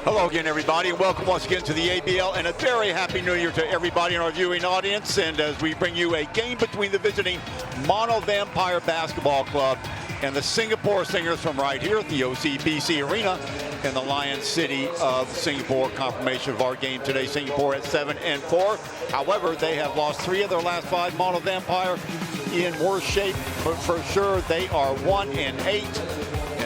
Hello again, everybody, and welcome once again to the ABL, and a very happy new year to everybody in our viewing audience. And as we bring you a game between the visiting Mono Vampire Basketball Club and the Singapore Slingers from right here at the OCBC Arena in the Lion City of Singapore. Confirmation of our game today, Singapore at 7-4. However, they have lost 3 of their last 5. Mono Vampire in worse shape, but for sure they are 1-8.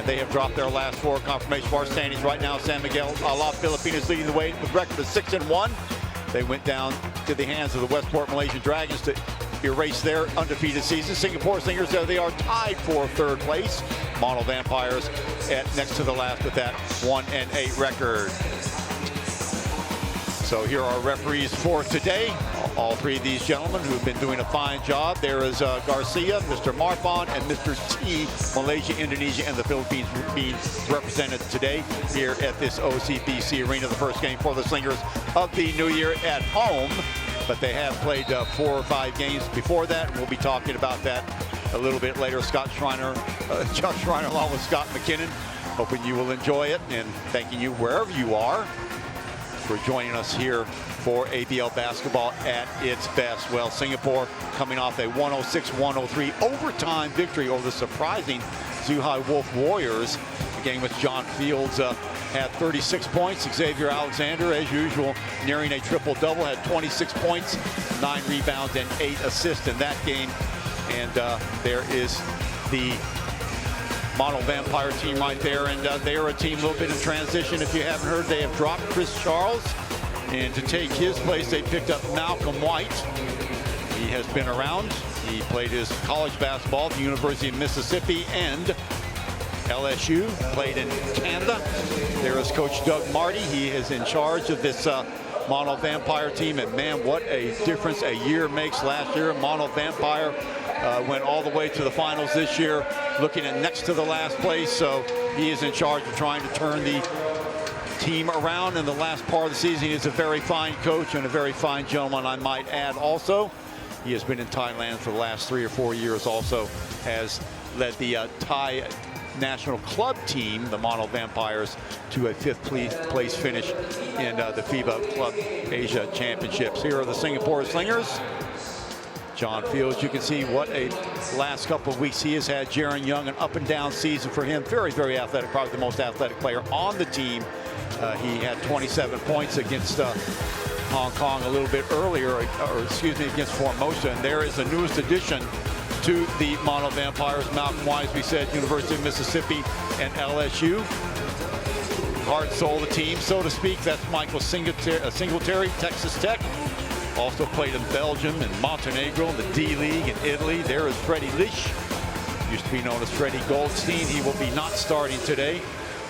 They have dropped their last 4. Confirmation of our standings right now. San Miguel, Alab, Pilipinas leading the way with a record of 6-1. They went down to the hands of the Westport Malaysian Dragons to erase their undefeated season. Singapore Slingers, there they are, tied for 3rd place. Mono Vampires at next to the last with that 1-8 record. So here are referees for today. All 3 of these gentlemen who have been doing a fine job. There is Garcia, Mr. Marfan, and Mr. T, Malaysia, Indonesia, and the Philippines being represented today here at this OCBC Arena. The first game for the Slingers of the new year at home. But they have played 4 or 5 games before that. We'll be talking about that a little bit later. Josh Schreiner along with Scott McKinnon. Hoping you will enjoy it, and thanking you wherever you are for joining us here for ABL basketball at its best. Well, Singapore coming off a 106-103 overtime victory over the surprising Zhuhai Wolf Warriors. The game with John Fields had 36 points. Xavier Alexander, as usual, nearing a triple-double, had 26 points, 9 rebounds, and 8 assists in that game. And there is the Mono Vampire team right there, and they are a team a little bit in transition. If you haven't heard, they have dropped Chris Charles, and to take his place, they picked up Malcolm White. He has been around. He played his college basketball at the University of Mississippi and LSU, played in Canada. There is Coach Doug Marty. He is in charge of this Mono Vampire team, and man, what a difference a year makes. Last year, Mono Vampire went all the way to the finals. This year, looking at next to the last place, so he is in charge of trying to turn the team around in the last part of the season. He is a very fine coach and a very fine gentleman, I might add. Also, he has been in Thailand for the last 3 or 4 years. Also has led the Thai national club team, the Mono Vampires, to a 5th place finish in the FIBA Club Asia Championships. Here are the Singapore Slingers. John Fields, you can see what a last couple of weeks he has had. Jaron Young, an up and down season for him. Very, very athletic, probably the most athletic player on the team. He had 27 points against Hong Kong a little bit earlier, or excuse me, against Formosa. And there is the newest addition to the Mono Vampires, Malcolm White, we said, University of Mississippi and LSU. Heart soul of the team, so to speak. That's Michael Singletary, Texas Tech. Also played in Belgium and Montenegro, the D-League in Italy. There is Freddie Lish, used to be known as Freddie Goldstein. He will be not starting today.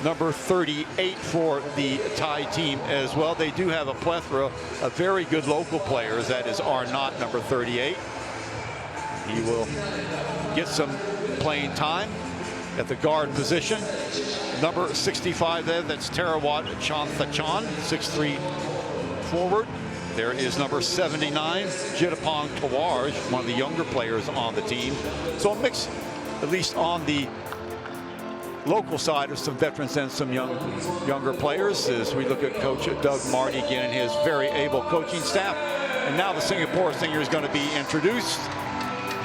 Number 38 for the Thai team as well. They do have a plethora of very good local players. That is Arnott, number 38. He will get some playing time at the guard position. Number 65 there, that's Tarawat Chanthachan, 6'3" forward. There is number 79, Jitapong Tawaj, one of the younger players on the team. So a mix, at least on the local side, of some veterans and some younger players, as we look at Coach Doug Marty again and his very able coaching staff. And now the Singapore Slingers is going to be introduced.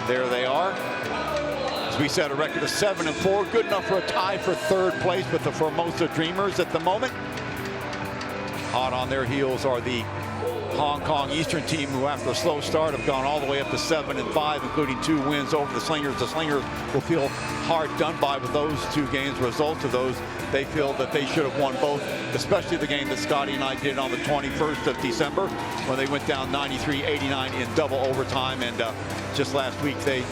There they are. As we said, a record of 7-4, good enough for a tie for 3rd place with the Formosa Dreamers at the moment. Hot on their heels are the Hong Kong Eastern team, who after a slow start have gone all the way up to 7-5, including 2 wins over the Slingers. The Slingers will feel hard done by with those 2 games. Results of those, they feel that they should have won both, especially the game that Scotty and I did on the 21st of December when they went down 93-89 in double overtime. And just last week they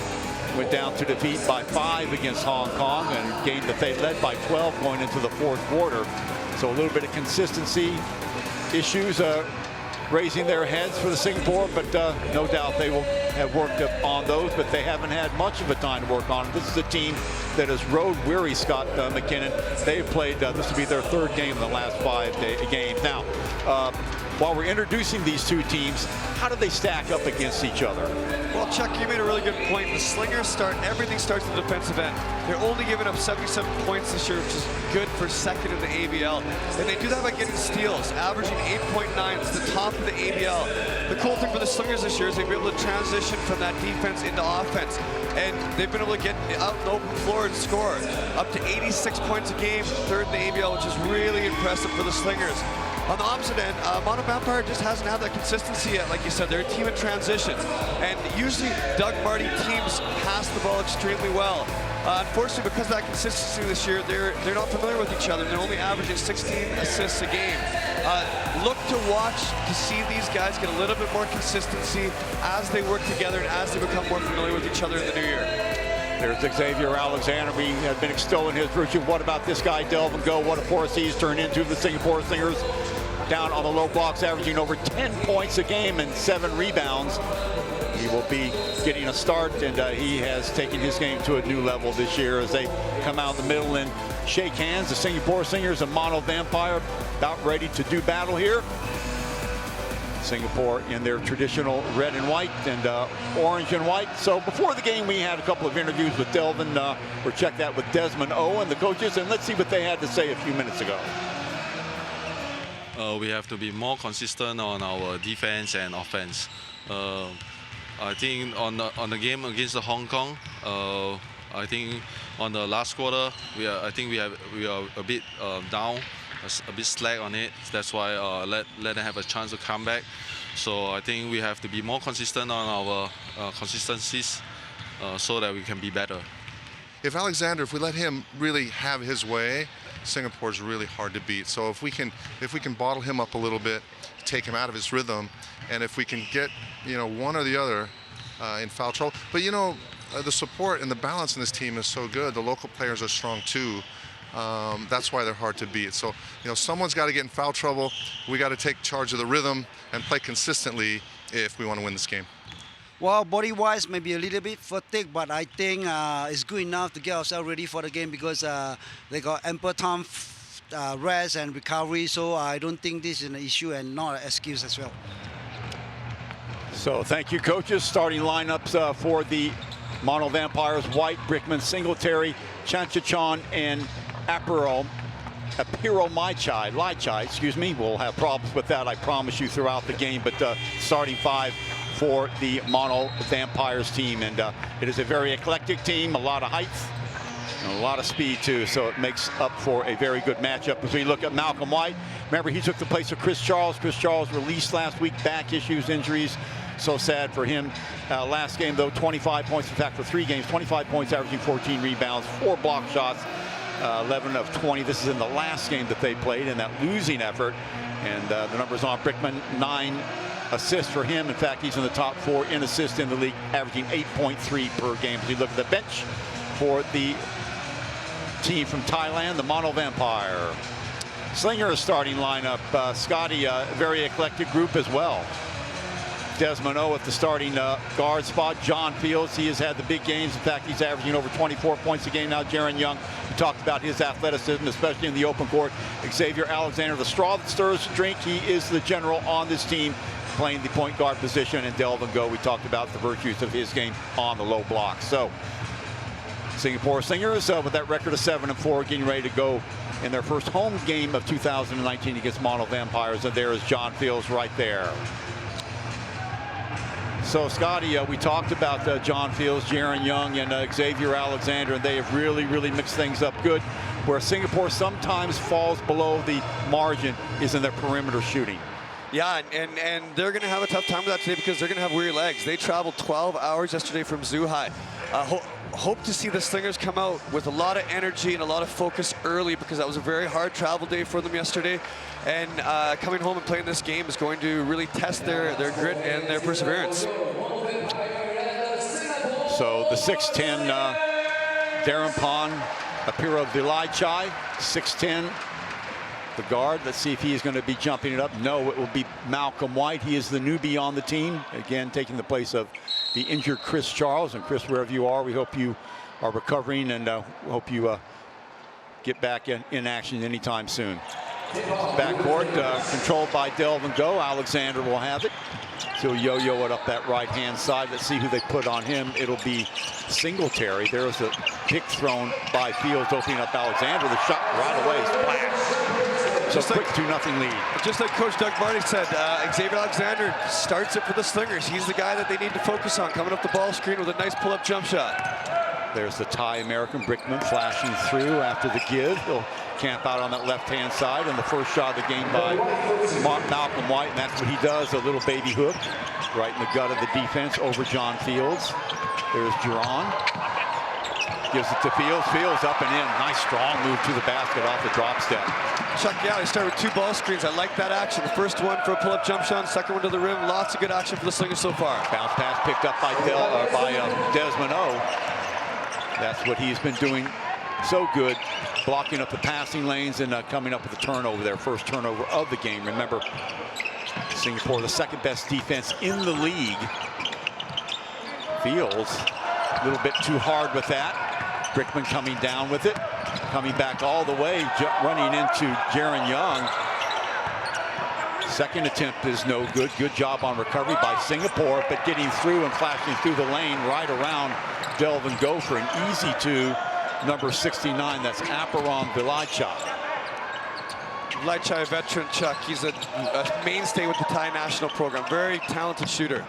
went down to defeat by 5 against Hong Kong, and a game that they led by 12 going into the 4th quarter. So a little bit of consistency issues raising their heads for the Singapore, but no doubt they will have worked up on those, but they haven't had much of a time to work on it. This is a team that is road weary, Scott McKinnon. They've played, this will be their 3rd game in the last 5 games. Now, while we're introducing these two teams, how do they stack up against each other? Well, Chuck, you made a really good point. The Slingers everything starts at the defensive end. They're only giving up 77 points this year, which is good for second in the ABL. And they do that by getting steals, averaging 8.9. It's the top of the ABL. The cool thing for the Slingers this year is they've been able to transition from that defense into offense. And they've been able to get out in the open floor and score up to 86 points a game, third in the ABL, which is really impressive for the Slingers. On the opposite end, Mono Vampire just hasn't had that consistency yet. Like you said, they're a team in transition. And usually Doug Marty teams pass the ball extremely well. Unfortunately, because of that consistency this year, they're not familiar with each other. They're only averaging 16 assists a game. Look to watch to see these guys get a little bit more consistency as they work together and as they become more familiar with each other in the new year. There's Xavier Alexander. We have been extolling his virtue. What about this guy, Delvin Go? What a force he's turned into. The Singapore Slingers down on the low blocks, averaging over 10 points a game and 7 rebounds. He will be getting a start, and he has taken his game to a new level this year as they come out in the middle and shake hands. The Singapore Slingers and Mono Vampire about ready to do battle here. Singapore in their traditional red and white and orange and white. So before the game, we had a couple of interviews with Delvin. We'll check that with Desmond O and the coaches, and let's see what they had to say a few minutes ago. We have to be more consistent on our defense and offense. I think on the game against the Hong Kong, I think on the last quarter, we are a bit down, a bit slack on it. That's why let them have a chance to come back. So I think we have to be more consistent on our consistencies so that we can be better. If we let him really have his way, Singapore's really hard to beat. So if we can bottle him up a little bit, take him out of his rhythm, and if we can get one or the other in foul trouble. But the support and the balance in this team is so good. The local players are strong too. That's why they're hard to beat. So someone's got to get in foul trouble. We got to take charge of the rhythm and play consistently if we want to win this game. Well, body-wise, maybe a little bit fatigued, but I think it's good enough to get ourselves ready for the game because they got ample time, rest and recovery. So I don't think this is an issue and not an excuse as well. So thank you, coaches. Starting lineups for the Mono Vampires: White, Brickman, Singletary, Chanchachon, and Apiro Lichai, excuse me. We'll have problems with that, I promise you, throughout the game. But starting 5 for the Mono Vampires team, and it is a very eclectic team, a lot of height and a lot of speed too, so it makes up for a very good matchup. As we look at Malcolm White, remember he took the place of Chris Charles. Chris Charles released last week, back issues, injuries. So sad for him. Last game though, 25 points, in fact for 3 games, 25 points, averaging 14 rebounds, 4 block shots, 11 of 20. This is in the last game that they played in that losing effort, and the numbers on Brickman: 9 assists for him. In fact, he's in the top 4 in assists in the league, averaging 8.3 per game. As we look at the bench for the team from Thailand, the Mono Vampire. Slinger starting lineup. Scotty, a very eclectic group as well. Desmond O at the starting guard spot. John Fields, he has had the big games. In fact, he's averaging over 24 points a game now. Jaron Young, we talked about his athleticism, especially in the open court. Xavier Alexander, the straw that stirs the drink. He is the general on this team, playing the point guard position. And Delvin Go, we talked about the virtues of his game on the low block. So Singapore Slingers with that record of 7-4, getting ready to go in their first home game of 2019 against Mono Vampires. And there is John Fields right there. So Scotty, we talked about John Fields, Jaron Young, and Xavier Alexander, and they have really mixed things up good. Where Singapore sometimes falls below the margin is in their perimeter shooting. Yeah, and they're going to have a tough time with that today because they're going to have weary legs. They traveled 12 hours yesterday from Zhuhai. Hope to see the Slingers come out with a lot of energy and a lot of focus early because that was a very hard travel day for them yesterday. And coming home and playing this game is going to really test their grit and their perseverance. So the 6'10", Darren Pon, Apiro Vilaichai, 6'10", the guard. Let's see if he's going to be jumping it up. No, it will be Malcolm White. He is the newbie on the team, again taking the place of the injured Chris Charles. And Chris, wherever you are, we hope you are recovering, and hope you get back in action anytime soon. Backcourt controlled by Delvin Go. Alexander will have it. So yo-yo it up that right-hand side. Let's see who they put on him. It'll be Singletary. There's a pick thrown by Fields, opening up Alexander. The shot right away, splash. So quick 2-0 lead. Just like Coach Doug Marty said, Xavier Alexander starts it for the Slingers. He's the guy that they need to focus on, coming up the ball screen with a nice pull-up jump shot. There's the Thai American Brickman flashing through after the give. He'll camp out on that left-hand side, and the first shot of the game by Malcolm White, and that's what he does, a little baby hook right in the gut of the defense over John Fields. There's Duran. Gives it to Fields. Fields up and in. Nice strong move to the basket off the drop step. Chuck, yeah, they start with 2 ball screens. I like that action. The first one for a pull-up jump shot, second one to the rim. Lots of good action for the Slingers so far. Bounce pass picked up by Desmond O. That's what he's been doing so good, blocking up the passing lanes and coming up with a turnover, their first turnover of the game. Remember, Singapore, the second best defense in the league. Fields, a little bit too hard with that. Brickman coming down with it, coming back all the way, running into Jaron Young. Second attempt is no good. Good job on recovery by Singapore, but getting through and flashing through the lane right around Delvin Go for an easy 2. Number 69, that's Aparam Vilaichai. Vilaichai, veteran, Chuck. He's a mainstay with the Thai national program. Very talented shooter.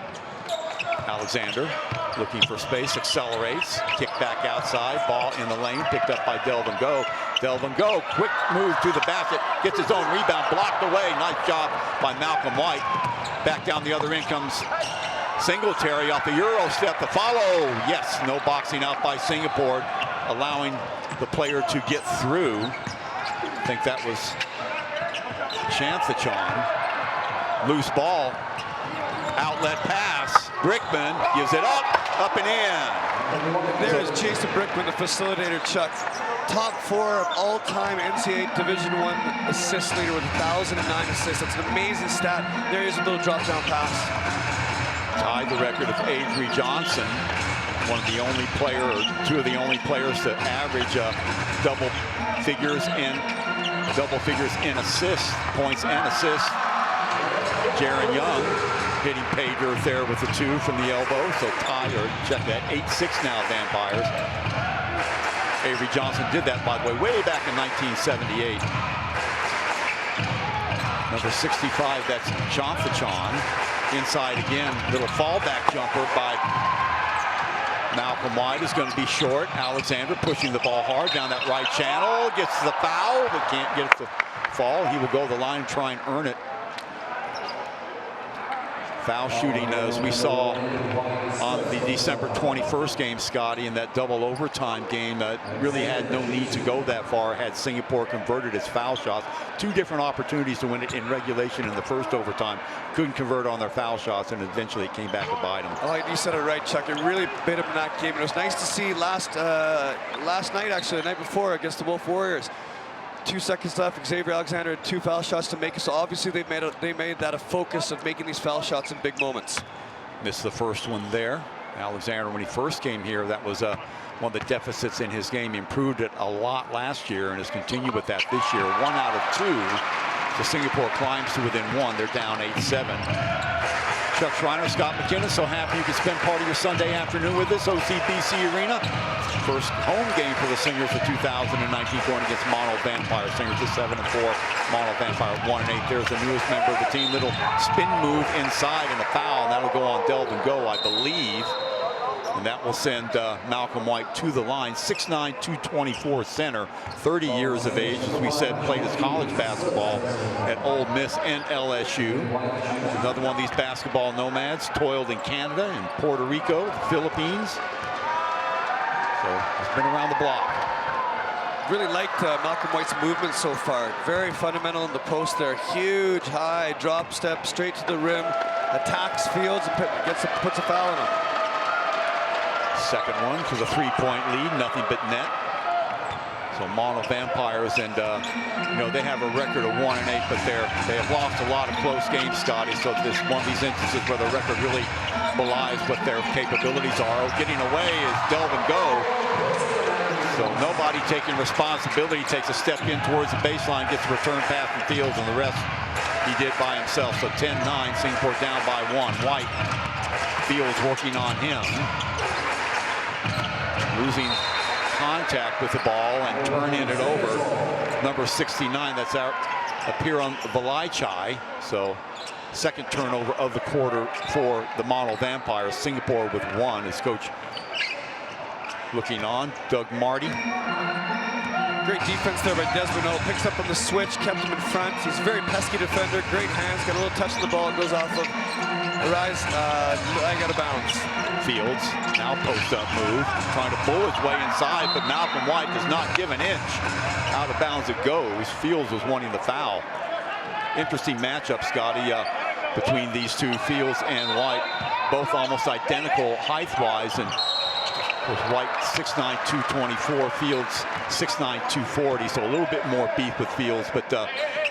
Alexander looking for space, accelerates, kick back outside, ball in the lane, picked up by Delvin Go. Delvin Go, quick move to the basket, gets his own rebound, blocked away. Nice job by Malcolm White. Back down the other end comes Singletary off the Euro step to follow. Yes, no boxing out by Singapore, allowing the player to get through. I think that was Chanthachon. Loose ball, outlet pass. Brickman gives it up and in. There is Jason Brickman, the facilitator, Chuck. Top 4 of all-time NCAA Division I assist leader with 1,009 assists. That's an amazing stat. There is a little drop-down pass. Tied the record of Avery Johnson, one of the only player, or 2 of the only players to average double figures in assists, points and assists. Jaron Young hitting pay dirt there with the 2 from the elbow. So tied, check that, 8-6 now, Vampires. Avery Johnson did that, by the way back in 1978. Number 65, that's Chanthachon. Inside again, little fallback jumper by Malcolm White is going to be short. Alexander pushing the ball hard down that right channel, gets the foul, but can't get it to fall. He will go to the line and try and earn it. Foul shooting, as we saw on the December 21st game, Scotty, in that double overtime game, really had no need to go that far had Singapore converted its foul shots. 2 different opportunities to win it in regulation in the first overtime. Couldn't convert on their foul shots, and eventually it came back to bite them. Oh, you said it right, Chuck. It really bit him in that game. It was nice to see last night, actually, the night before, against the Wolf Warriors. 2 seconds left. Xavier Alexander had 2 foul shots to make it. So obviously they made that a focus of making these foul shots in big moments. Missed the first one there. Alexander, when he first came here, that was one of the deficits in his game. He improved it a lot last year and has continued with that this year. 1 out of 2. So Singapore climbs to within 1. They're down 8-7. Chuck Schreiner, Scott McKinnon, so happy you could spend part of your Sunday afternoon with us. OCBC Arena. First home game for the Singers of 2019, going against Mono Vampire. Singers is 7-4, Mono Vampire 1-8. There's the newest member of the team. Little spin move inside and a foul, and that'll go on Delvin Go, I believe. And that will send Malcolm White to the line. 6'9", 224 center, 30 years of age. As we said, played his college basketball at Ole Miss and LSU. Another one of these basketball nomads, toiled in Canada and Puerto Rico, the Philippines. So he's been around the block. Really liked Malcolm White's movement so far. Very fundamental in the post there. Huge, high drop step, straight to the rim. Attacks Fields and puts a foul on him. Second one to the 3-point lead, nothing but net. So Mono Vampires, and they have a record of 1-8, but they have lost a lot of close games, Scotty. So this one of these instances where the record really belies what their capabilities are. Getting away is Delvin Go. So So nobody taking responsibility, takes a step in towards the baseline, gets a return pass from Fields, and the rest he did by himself. So 10-9, Singapore down by 1. White, Fields working on him. Losing contact with the ball and turning it over. Number 69, that's our Apiran Valaichai. So second turnover of the quarter for the Mono Vampires. Singapore with 1 as coach looking on. Doug Marty. Great defense there by Desmond O. Picks up on the switch, kept him in front. He's a very pesky defender. Great hands, got a little touch on the ball, goes off of a rise, leg out of bounds. Fields, now post-up move, trying to pull his way inside, but Malcolm White does not give an inch. Out of bounds it goes. Fields was wanting the foul. Interesting matchup, Scotty, between these two, Fields and White. Both almost identical height-wise, and with White 6'9", 224, Fields 6'9", 240, so a little bit more beef with Fields, but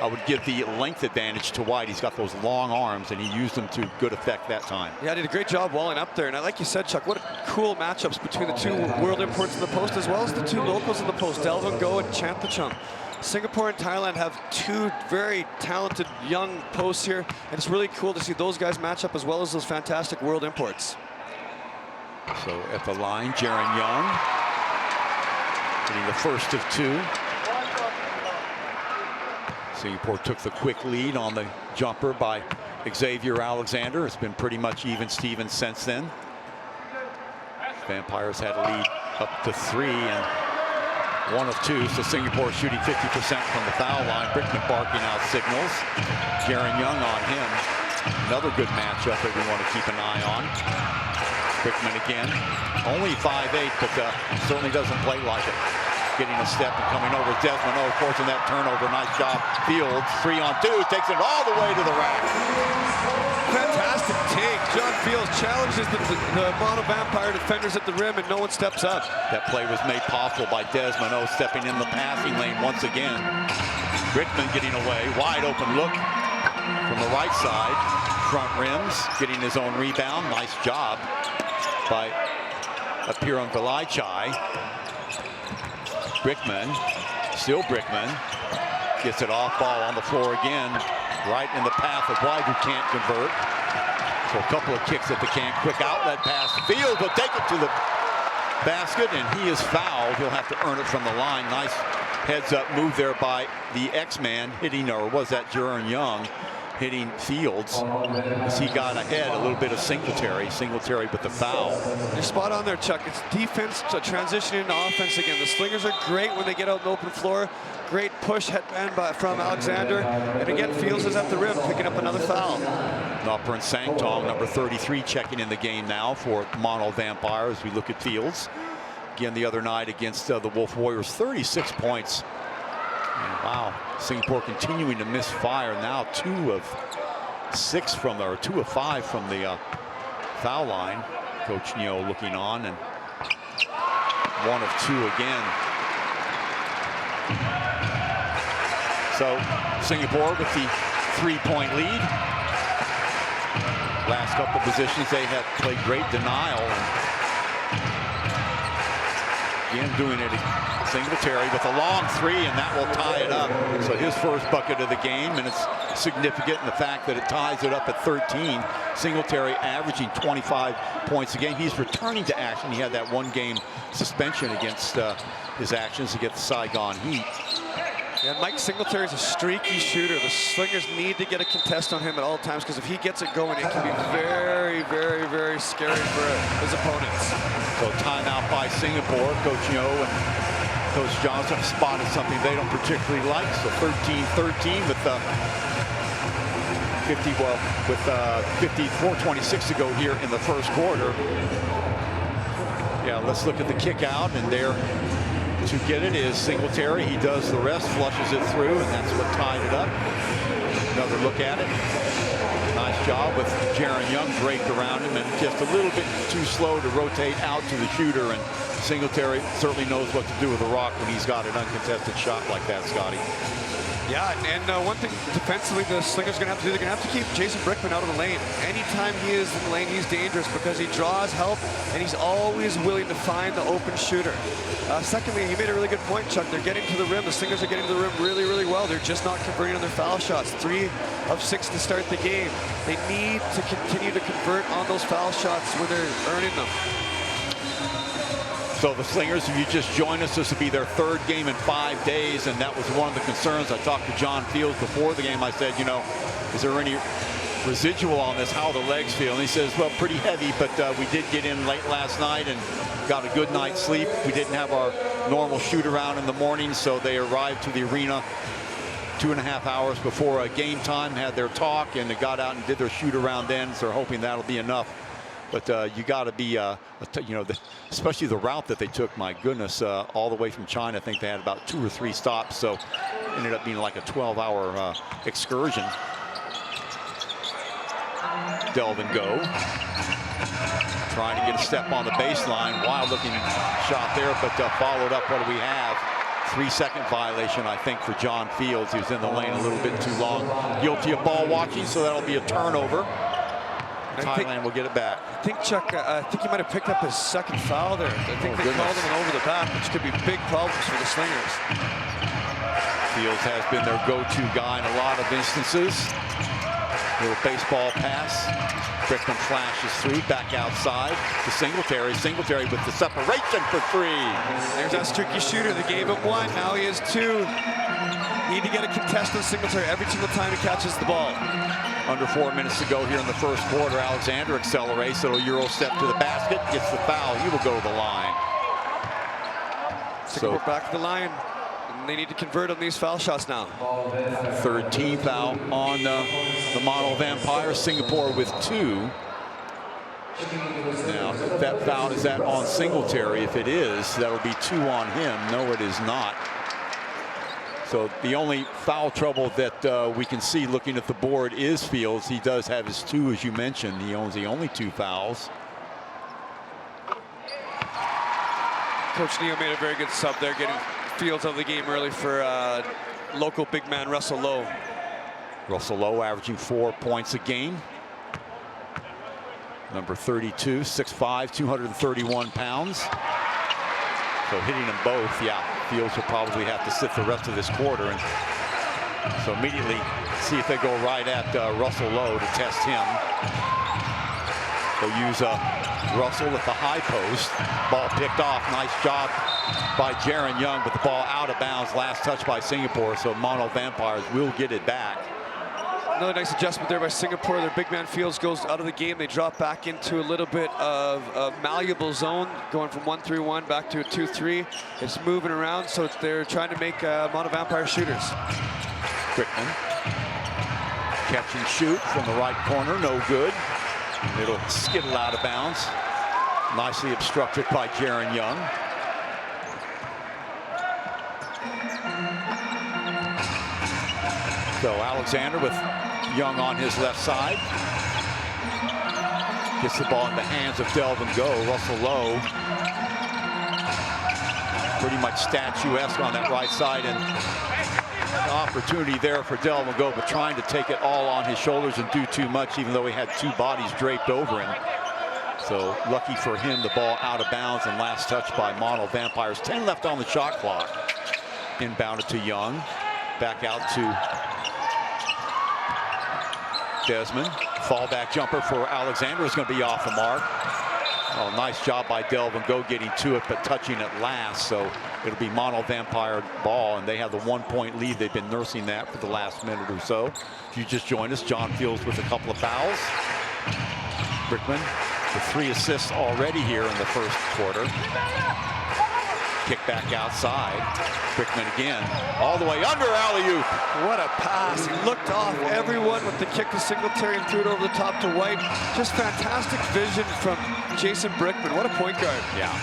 I would give the length advantage to White. He's got those long arms, and he used them to good effect that time. Yeah, did a great job walling up there, and like you said, Chuck, what a cool matchups between the two world imports in the post, as well as the two locals in the post, Delvin Go and Chanthachum. Singapore and Thailand have two very talented young posts here, and it's really cool to see those guys match up as well as those fantastic world imports. So at the line, Jaron Young getting the first of 2. Singapore took the quick lead on the jumper by Xavier Alexander. It's been pretty much even Stevens since then. Vampires had a lead up to 3 and 1 of 2. So Singapore shooting 50% from the foul line. Brickman barking out signals. Jaron Young on him. Another good matchup that we want to keep an eye on. Brickman again, only 5'8", but certainly doesn't play like it. Getting a step and coming over. Desmond O, forcing that turnover. Nice job. Fields, 3-on-2, takes it all the way to the rack. Fantastic take. John Fields challenges the Mono Vampire defenders at the rim, and no one steps up. That play was made possible by Desmond O stepping in the passing lane once again. Brickman getting away. Wide open look from the right side. Front rims, getting his own rebound. Nice job by Apiran Valaichai. Brickman, still Brickman, gets it off, ball on the floor again, right in the path of White, who can't convert. So a couple of kicks at the can, quick outlet pass. Fields will take it to the basket, and he is fouled. He'll have to earn it from the line. Nice heads-up move there by the X-Man, hitting, or was that Jaron Young? Hitting Fields as he got ahead. A little bit of Singletary with the foul. You're spot on there, Chuck. It's defense transitioning to offense again. The Slingers are great when they get out in the open floor. Great push headband from Alexander. And again, Fields is at the rim, picking up another foul. Nopper and Sangtong, number 33, checking in the game now for Mono Vampire as we look at Fields. Again, the other night against the Wolf Warriors, 36 points. Wow, Singapore continuing to miss fire now. 2 of 6 from there, or 2 of 5 from the foul line. Coach Neo looking on, and 1 of 2 again. So Singapore with the 3-point lead. Last couple of positions they have played great denial. Again, doing it. Singletary with a long 3, and that will tie it up. So his first bucket of the game, and it's significant in the fact that it ties it up at 13. Singletary averaging 25 points a game. He's returning to action. He had that 1-game suspension against his actions against the Saigon Heat. Yeah, Mike Singletary is a streaky shooter. The Slingers need to get a contest on him at all times, because if he gets it going, it can be very, very, very scary for his opponents. So timeout by Singapore. Coach Yo and Coach Johnson spotted something they don't particularly like. So 13-13 with 54:26 to go here in the first quarter. Yeah, let's look at the kick out, and there to get it is Singletary. He does the rest, flushes it through, and that's what tied it up. Another look at it. Nice job with Jaron Young draped around him, and just a little bit too slow to rotate out to the shooter, and Singletary certainly knows what to do with the rock when he's got an uncontested shot like that, Scotty. Yeah, and one thing defensively the Slingers are going to have to do, they're going to have to keep Jason Brickman out of the lane. Anytime he is in the lane, he's dangerous because he draws help and he's always willing to find the open shooter. Secondly, he made a really good point, Chuck. They're getting to the rim. The Slingers are getting to the rim really, really well. They're just not converting on their foul shots. 3 of 6 to start the game. They need to continue to convert on those foul shots when they're earning them. So the Slingers, if you just joined us, this will be their 3rd game in 5 days, and that was one of the concerns. I talked to John Fields before the game. I said, you know, is there any residual on this? How the legs feel? And he says, well, pretty heavy, but we did get in late last night and got a good night's sleep. We didn't have our normal shoot around in the morning, so they arrived to the arena 2.5 hours before game time, had their talk, and they got out and did their shoot around then, so they're hoping that'll be enough. But you got to be, you know, especially the route that they took, my goodness, all the way from China. I think they had about 2 or 3 stops, so ended up being like a 12-hour excursion. Delve and go. Trying to get a step on the baseline. Wild-looking shot there, but followed up. What do we have? 3-second violation, I think, for John Fields. He was in the lane a little bit too long. Guilty of ball watching, so that'll be a turnover. Thailand will get it back. I think, Chuck, I think he might have picked up his 2nd foul there. I think they called him an over the back, which could be big problems for the Slingers. Fields has been their go-to guy in a lot of instances. Little baseball pass. Brickman flashes through, back outside to Singletary. Singletary with the separation for 3. There's that streaky shooter. They gave him 1. Now he has 2. Need to get a contest on Singletary every single time he catches the ball. Under 4 minutes to go here in the 1st quarter. Alexander accelerates. It'll Euro step to the basket. Gets the foul. He will go to the line. So we're back to the line. And they need to convert on these foul shots now. 3rd team foul on the Mono Vampire. Singapore with 2. Now, if that foul is that on Singletary, if it is, that'll be 2 on him. No, it is not. So the only foul trouble that we can see looking at the board is Fields. He does have his 2, as you mentioned. He owns the only 2 fouls. Coach Neal made a very good sub there, getting Fields out of the game early for local big man Russell Lowe. Russell Lowe averaging 4 points a game. Number 32, 6'5", 231 pounds. So hitting them both, yeah, Fields will probably have to sit the rest of this quarter. And so immediately see if they go right at Russell Lowe to test him. They'll use Russell at the high post. Ball picked off. Nice job by Jaron Young, but the ball out of bounds. Last touch by Singapore, so Mono Vampires will get it back. Another nice adjustment there by Singapore. Their big man Fields goes out of the game. They drop back into a little bit of a malleable zone, going from 1-3-1 back to a 2-3. It's moving around, so they're trying to make Mono Vampire shooters. Brickman. Catch and shoot from the right corner, no good. It'll skittle out of bounds. Nicely obstructed by Jaron Young. So Alexander with Young on his left side. Gets the ball in the hands of Delvin Go. Russell Lowe pretty much statuesque on that right side, and an opportunity there for Delvin Go, but trying to take it all on his shoulders and do too much, even though he had 2 bodies draped over him. So lucky for him, the ball out of bounds, and last touch by Mono Vampires. 10 left on the shot clock. Inbounded to Young. Back out to Desmond. Fallback jumper for Alexander is going to be off the mark. Oh, nice job by Delvin Go getting to it, but touching it last. So it'll be Mono Vampire ball, and they have the 1-point lead. They've been nursing that for the last minute or so. If you just joined us, John Fields with a couple of fouls. Brickman with 3 assists already here in the 1st quarter. Kick back outside. Brickman again, all the way under, alley-oop. What a pass. He looked off everyone with the kick to Singletary and threw it over the top to White. Just fantastic vision from Jason Brickman. What a point guard. Yeah.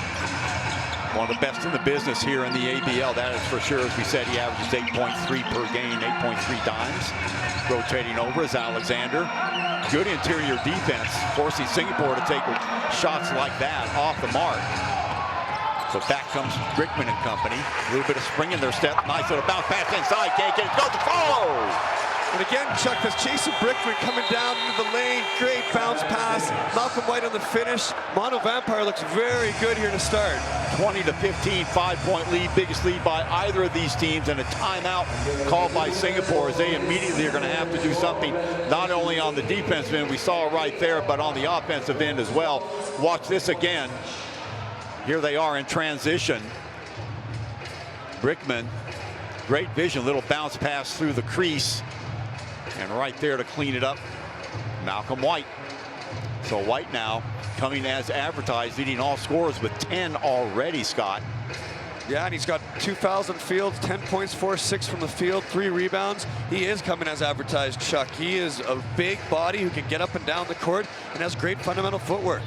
One of the best in the business here in the ABL, that is for sure. As we said, he averages 8.3 per game, 8.3 dimes. Rotating over is Alexander. Good interior defense, forcing Singapore to take shots like that off the mark. So back comes Brickman and company. A little bit of spring in their step. Nice little bounce pass inside. Can't get it. Goes to follow. And again, Chuck, that's Jason Brickman coming down into the lane. Great bounce pass. Malcolm White on the finish. Mono Vampire looks very good here to start. 20-15, 5-point lead. Biggest lead by either of these teams. And a timeout called by Singapore as they immediately are going to have to do something, not only on the defensive end, we saw it right there, but on the offensive end as well. Watch this again. Here they are in transition. Brickman, great vision, little bounce pass through the crease. And right there to clean it up, Malcolm White. So White now coming as advertised, leading all scorers with 10 already, Scott. Yeah, and he's got 2 fouls on field, 10 points, 4-6 from the field, 3 rebounds. He is coming as advertised, Chuck. He is a big body who can get up and down the court and has great fundamental footwork.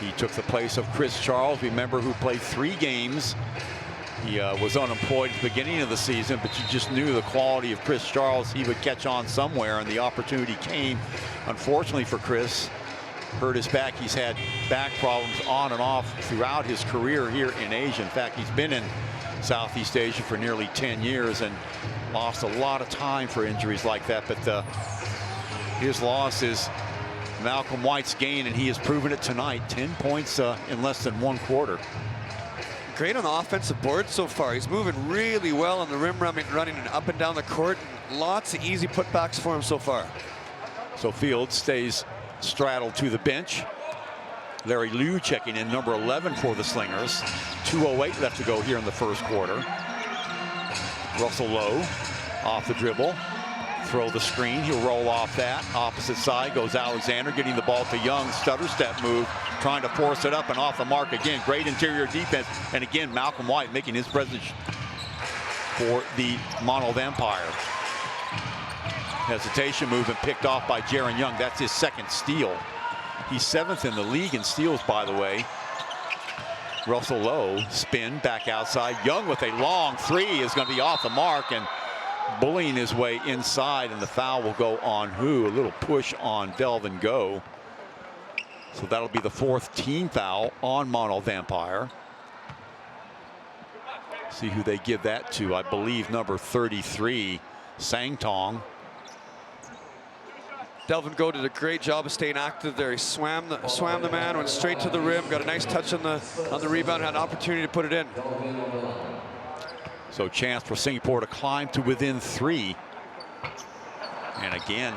He took the place of Chris Charles, remember, who played 3 games. He was unemployed at the beginning of the season, but you just knew the quality of Chris Charles. He would catch on somewhere, and the opportunity came. Unfortunately for Chris, hurt his back. He's had back problems on and off throughout his career here in Asia. In fact, he's been in Southeast Asia for nearly 10 years and lost a lot of time for injuries like that. But his loss is Malcolm White's gain, and he has proven it tonight. 10 points in less than 1 quarter. Great on the offensive board so far. He's moving really well on the rim, running and up and down the court. Lots of easy putbacks for him so far. So Fields stays straddled to the bench. Larry Liu checking in, number 11 for the Slingers. 2:08 left to go here in the first quarter. Russell Lowe off the dribble. Throw the screen. He'll roll off that. Opposite side goes Alexander, getting the ball to Young. Stutter step move, trying to force it up and off the mark again. Great interior defense. And again, Malcolm White making his presence for the Mono Vampire. Hesitation move and picked off by Jaron Young. That's his 2nd steal. He's 7th in the league in steals, by the way. Russell Lowe spin back outside. Young with a long 3 is going to be off the mark and bullying his way inside, and the foul will go on who? A little push on Delvin Go. So that'll be the 4th team foul on Mono Vampire. See who they give that to. I believe number 33, Sang Tong. Delvin Go did a great job of staying active there. He swam the man, went straight to the rim, got a nice touch on the rebound, had an opportunity to put it in. So chance for Singapore to climb to within 3. And again,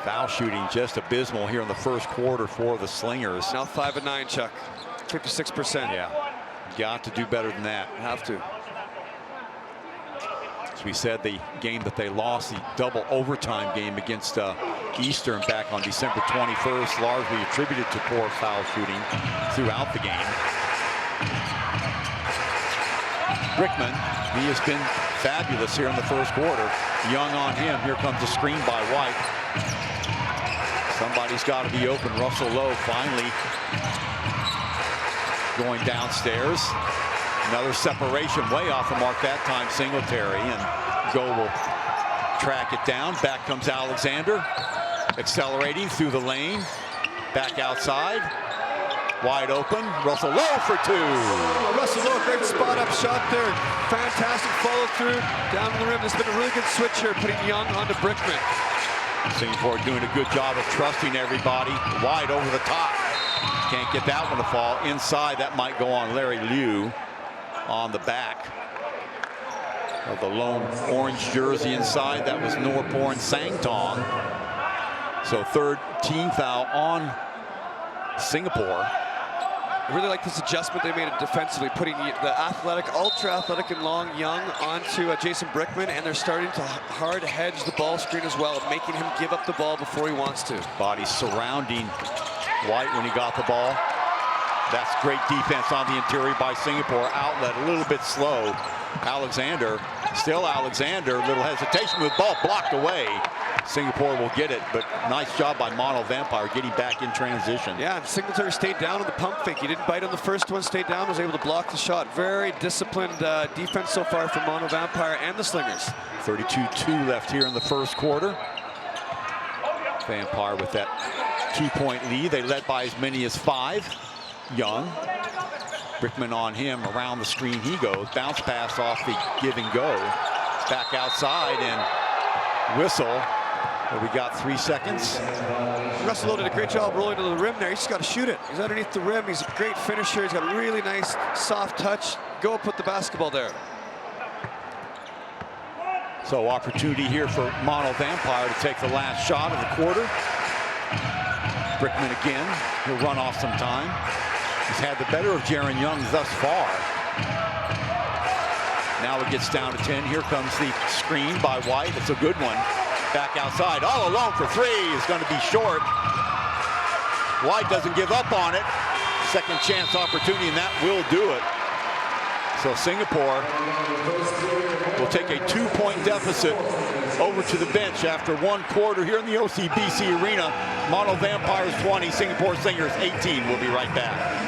foul shooting just abysmal here in the first quarter for the Slingers. Now 5 of 9, Chuck. 56%. Yeah, got to do better than that. Have to. As we said, the game that they lost, the double overtime game against Eastern back on December 21st, largely attributed to poor foul shooting throughout the game. Brickman, he has been fabulous here in the first quarter. Young on him. Here comes the screen by White. Somebody's got to be open. Russell Lowe finally going downstairs. Another separation way off the mark that time, Singletary, and Go will track it down. Back comes Alexander, accelerating through the lane. Back outside. Wide open. Russell Lowe for 2. Russell Lowe, great spot up shot there. Fantastic follow through down to the rim. There's been a really good switch here, putting Young onto Brickman. Singapore doing a good job of trusting everybody. Wide over the top. Can't get that one to fall. Inside, that might go on Larry Liu on the back of the lone orange jersey inside. That was Norporn Sangtong. So 3rd team foul on Singapore. I really like this adjustment they made it defensively, putting the athletic, ultra-athletic and long Young onto Jason Brickman, and they're starting to hard hedge the ball screen as well, making him give up the ball before he wants to. Body surrounding White when he got the ball. That's great defense on the interior by Singapore. Outlet a little bit slow. Alexander, still Alexander, little hesitation with ball blocked away. Singapore will get it, but nice job by Mono Vampire getting back in transition. Yeah, and Singletary stayed down on the pump fake. He didn't bite on the first one, stayed down, was able to block the shot. Very disciplined defense so far from Mono Vampire and the Slingers. 32-2 left here in the first quarter. Vampire with that 2-point lead. They led by as many as 5. Young Brickman on him, around the screen he goes. Bounce pass off the give and go. Back outside and whistle. But we got 3 seconds. Russell did a great job rolling to the rim there. He's just got to shoot it. He's underneath the rim. He's a great finisher. He's got a really nice soft touch. Go up, put the basketball there. So opportunity here for Mono Vampire to take the last shot of the quarter. Brickman again. He'll run off some time. He's had the better of Jaron Young thus far. Now it gets down to 10. Here comes the screen by White. It's a good one. Back outside, all alone for three is going to be short. White doesn't give up on it. Second chance opportunity, and that will do it. So Singapore will take a 2-point deficit over to the bench after 1 quarter here in the OCBC Arena. Mono Vampires 20, Singapore Slingers 18. We'll be right back.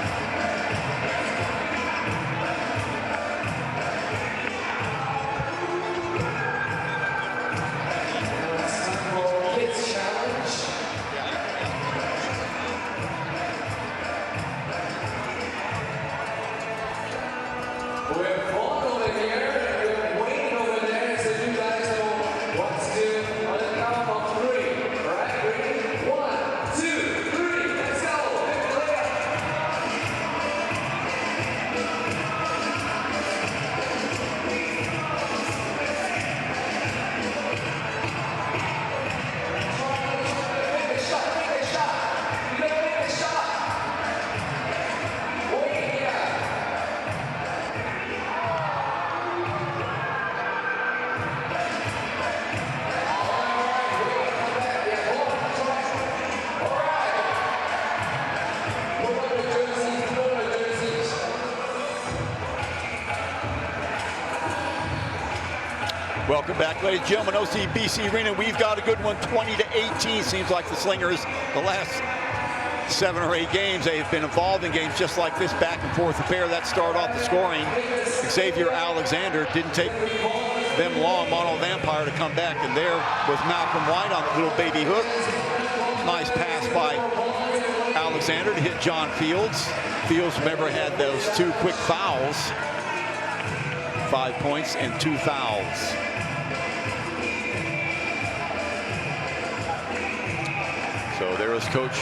Welcome back, ladies and gentlemen. OCBC Arena. We've got a good one, 20-18. Seems like the Slingers, the last 7 or 8 games, they've been involved in games just like this, back and forth affair. That started off the scoring. Xavier Alexander didn't take them long, Mono Vampire, to come back. And there was Malcolm White on the little baby hook. Nice pass by Alexander to hit John Fields. Fields, remember, had those 2 quick fouls. 5 points and 2 fouls. So there is Coach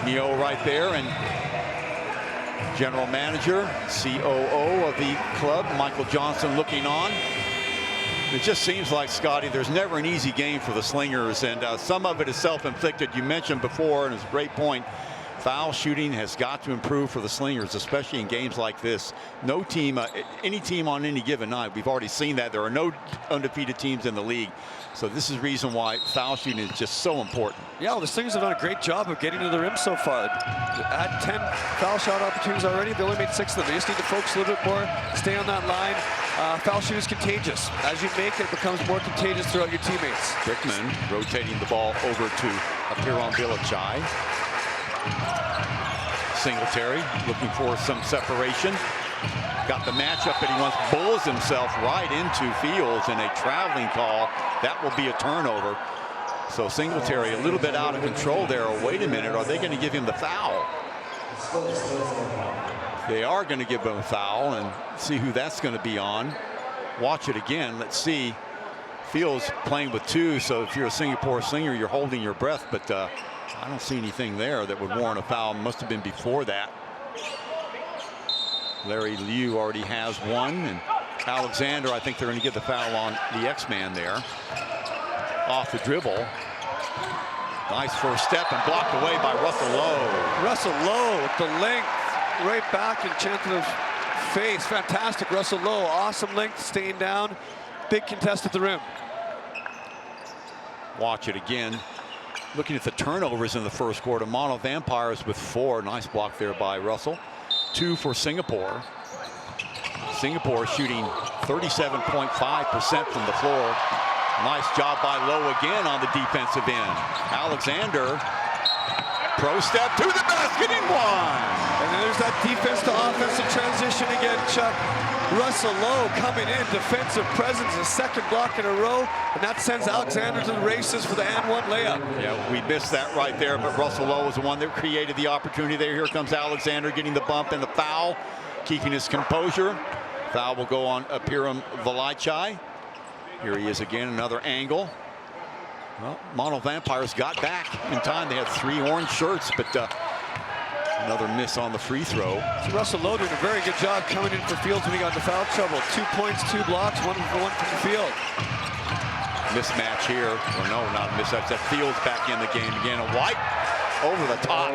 Neo right there, and General Manager, COO of the club, Michael Johnson, looking on. It just seems like, Scotty, there's never an easy game for the Slingers, and some of it is self-inflicted. You mentioned before, and it's a great point, foul shooting has got to improve for the Slingers, especially in games like this. No team, any team on any given night, we've already seen that. There are no undefeated teams in the league. So this is the reason why foul shooting is just so important. Yeah, well, the Slingers have done a great job of getting to the rim so far. Had 10 foul shot opportunities already. They only made 6 of them. They just need to focus a little bit more, stay on that line. Foul shooting is contagious. As you make it, it becomes more contagious throughout your teammates. Brickman rotating the ball over to Apiron Villachai. Singletary looking for some separation. Got the matchup, and he wants bulls himself right into Fields, and a traveling call. That will be a turnover. So Singletary a little bit out of control there. Oh, wait a minute, are they going to give him the foul? They are going to give him a foul, and see who that's going to be on. Watch it again. Let's see. Fields playing with 2, so if you're a Singapore Slinger, you're holding your breath, but I don't see anything there that would warrant a foul. Must have been before that. Larry Liu already has 1, and Alexander, I think they're going to get the foul on the X-Man there. Off the dribble. Nice first step, and blocked away by Russell Lowe. Russell Lowe with the length right back in Chancellor's face. Fantastic, Russell Lowe. Awesome length, staying down. Big contest at the rim. Watch it again. Looking at the turnovers in the first quarter, Mono Vampires with 4. Nice block there by Russell. 2 for Singapore. Singapore shooting 37.5% from the floor. Nice job by Lowe again on the defensive end. Alexander Pro step to the basket and one. And then there's that defense to offensive transition again, Chuck. Russell Lowe coming in, defensive presence, a second block in a row, and that sends Alexander to the races for the and one layup. Yeah, we missed that right there, but Russell Lowe was the one that created the opportunity there. Here comes Alexander getting the bump and the foul, keeping his composure. Foul will go on Apiram Valaichai. Here he is again, another angle. Well, Mono Vampires got back in time. They had 3 orange shirts, but another miss on the free throw. So Russell Lowe doing a very good job coming in for Fields when he got into foul trouble. 2 points, 2 blocks, one from the field. Mismatch here. Or no, not a mismatch. That Fields back in the game again. A White over the top.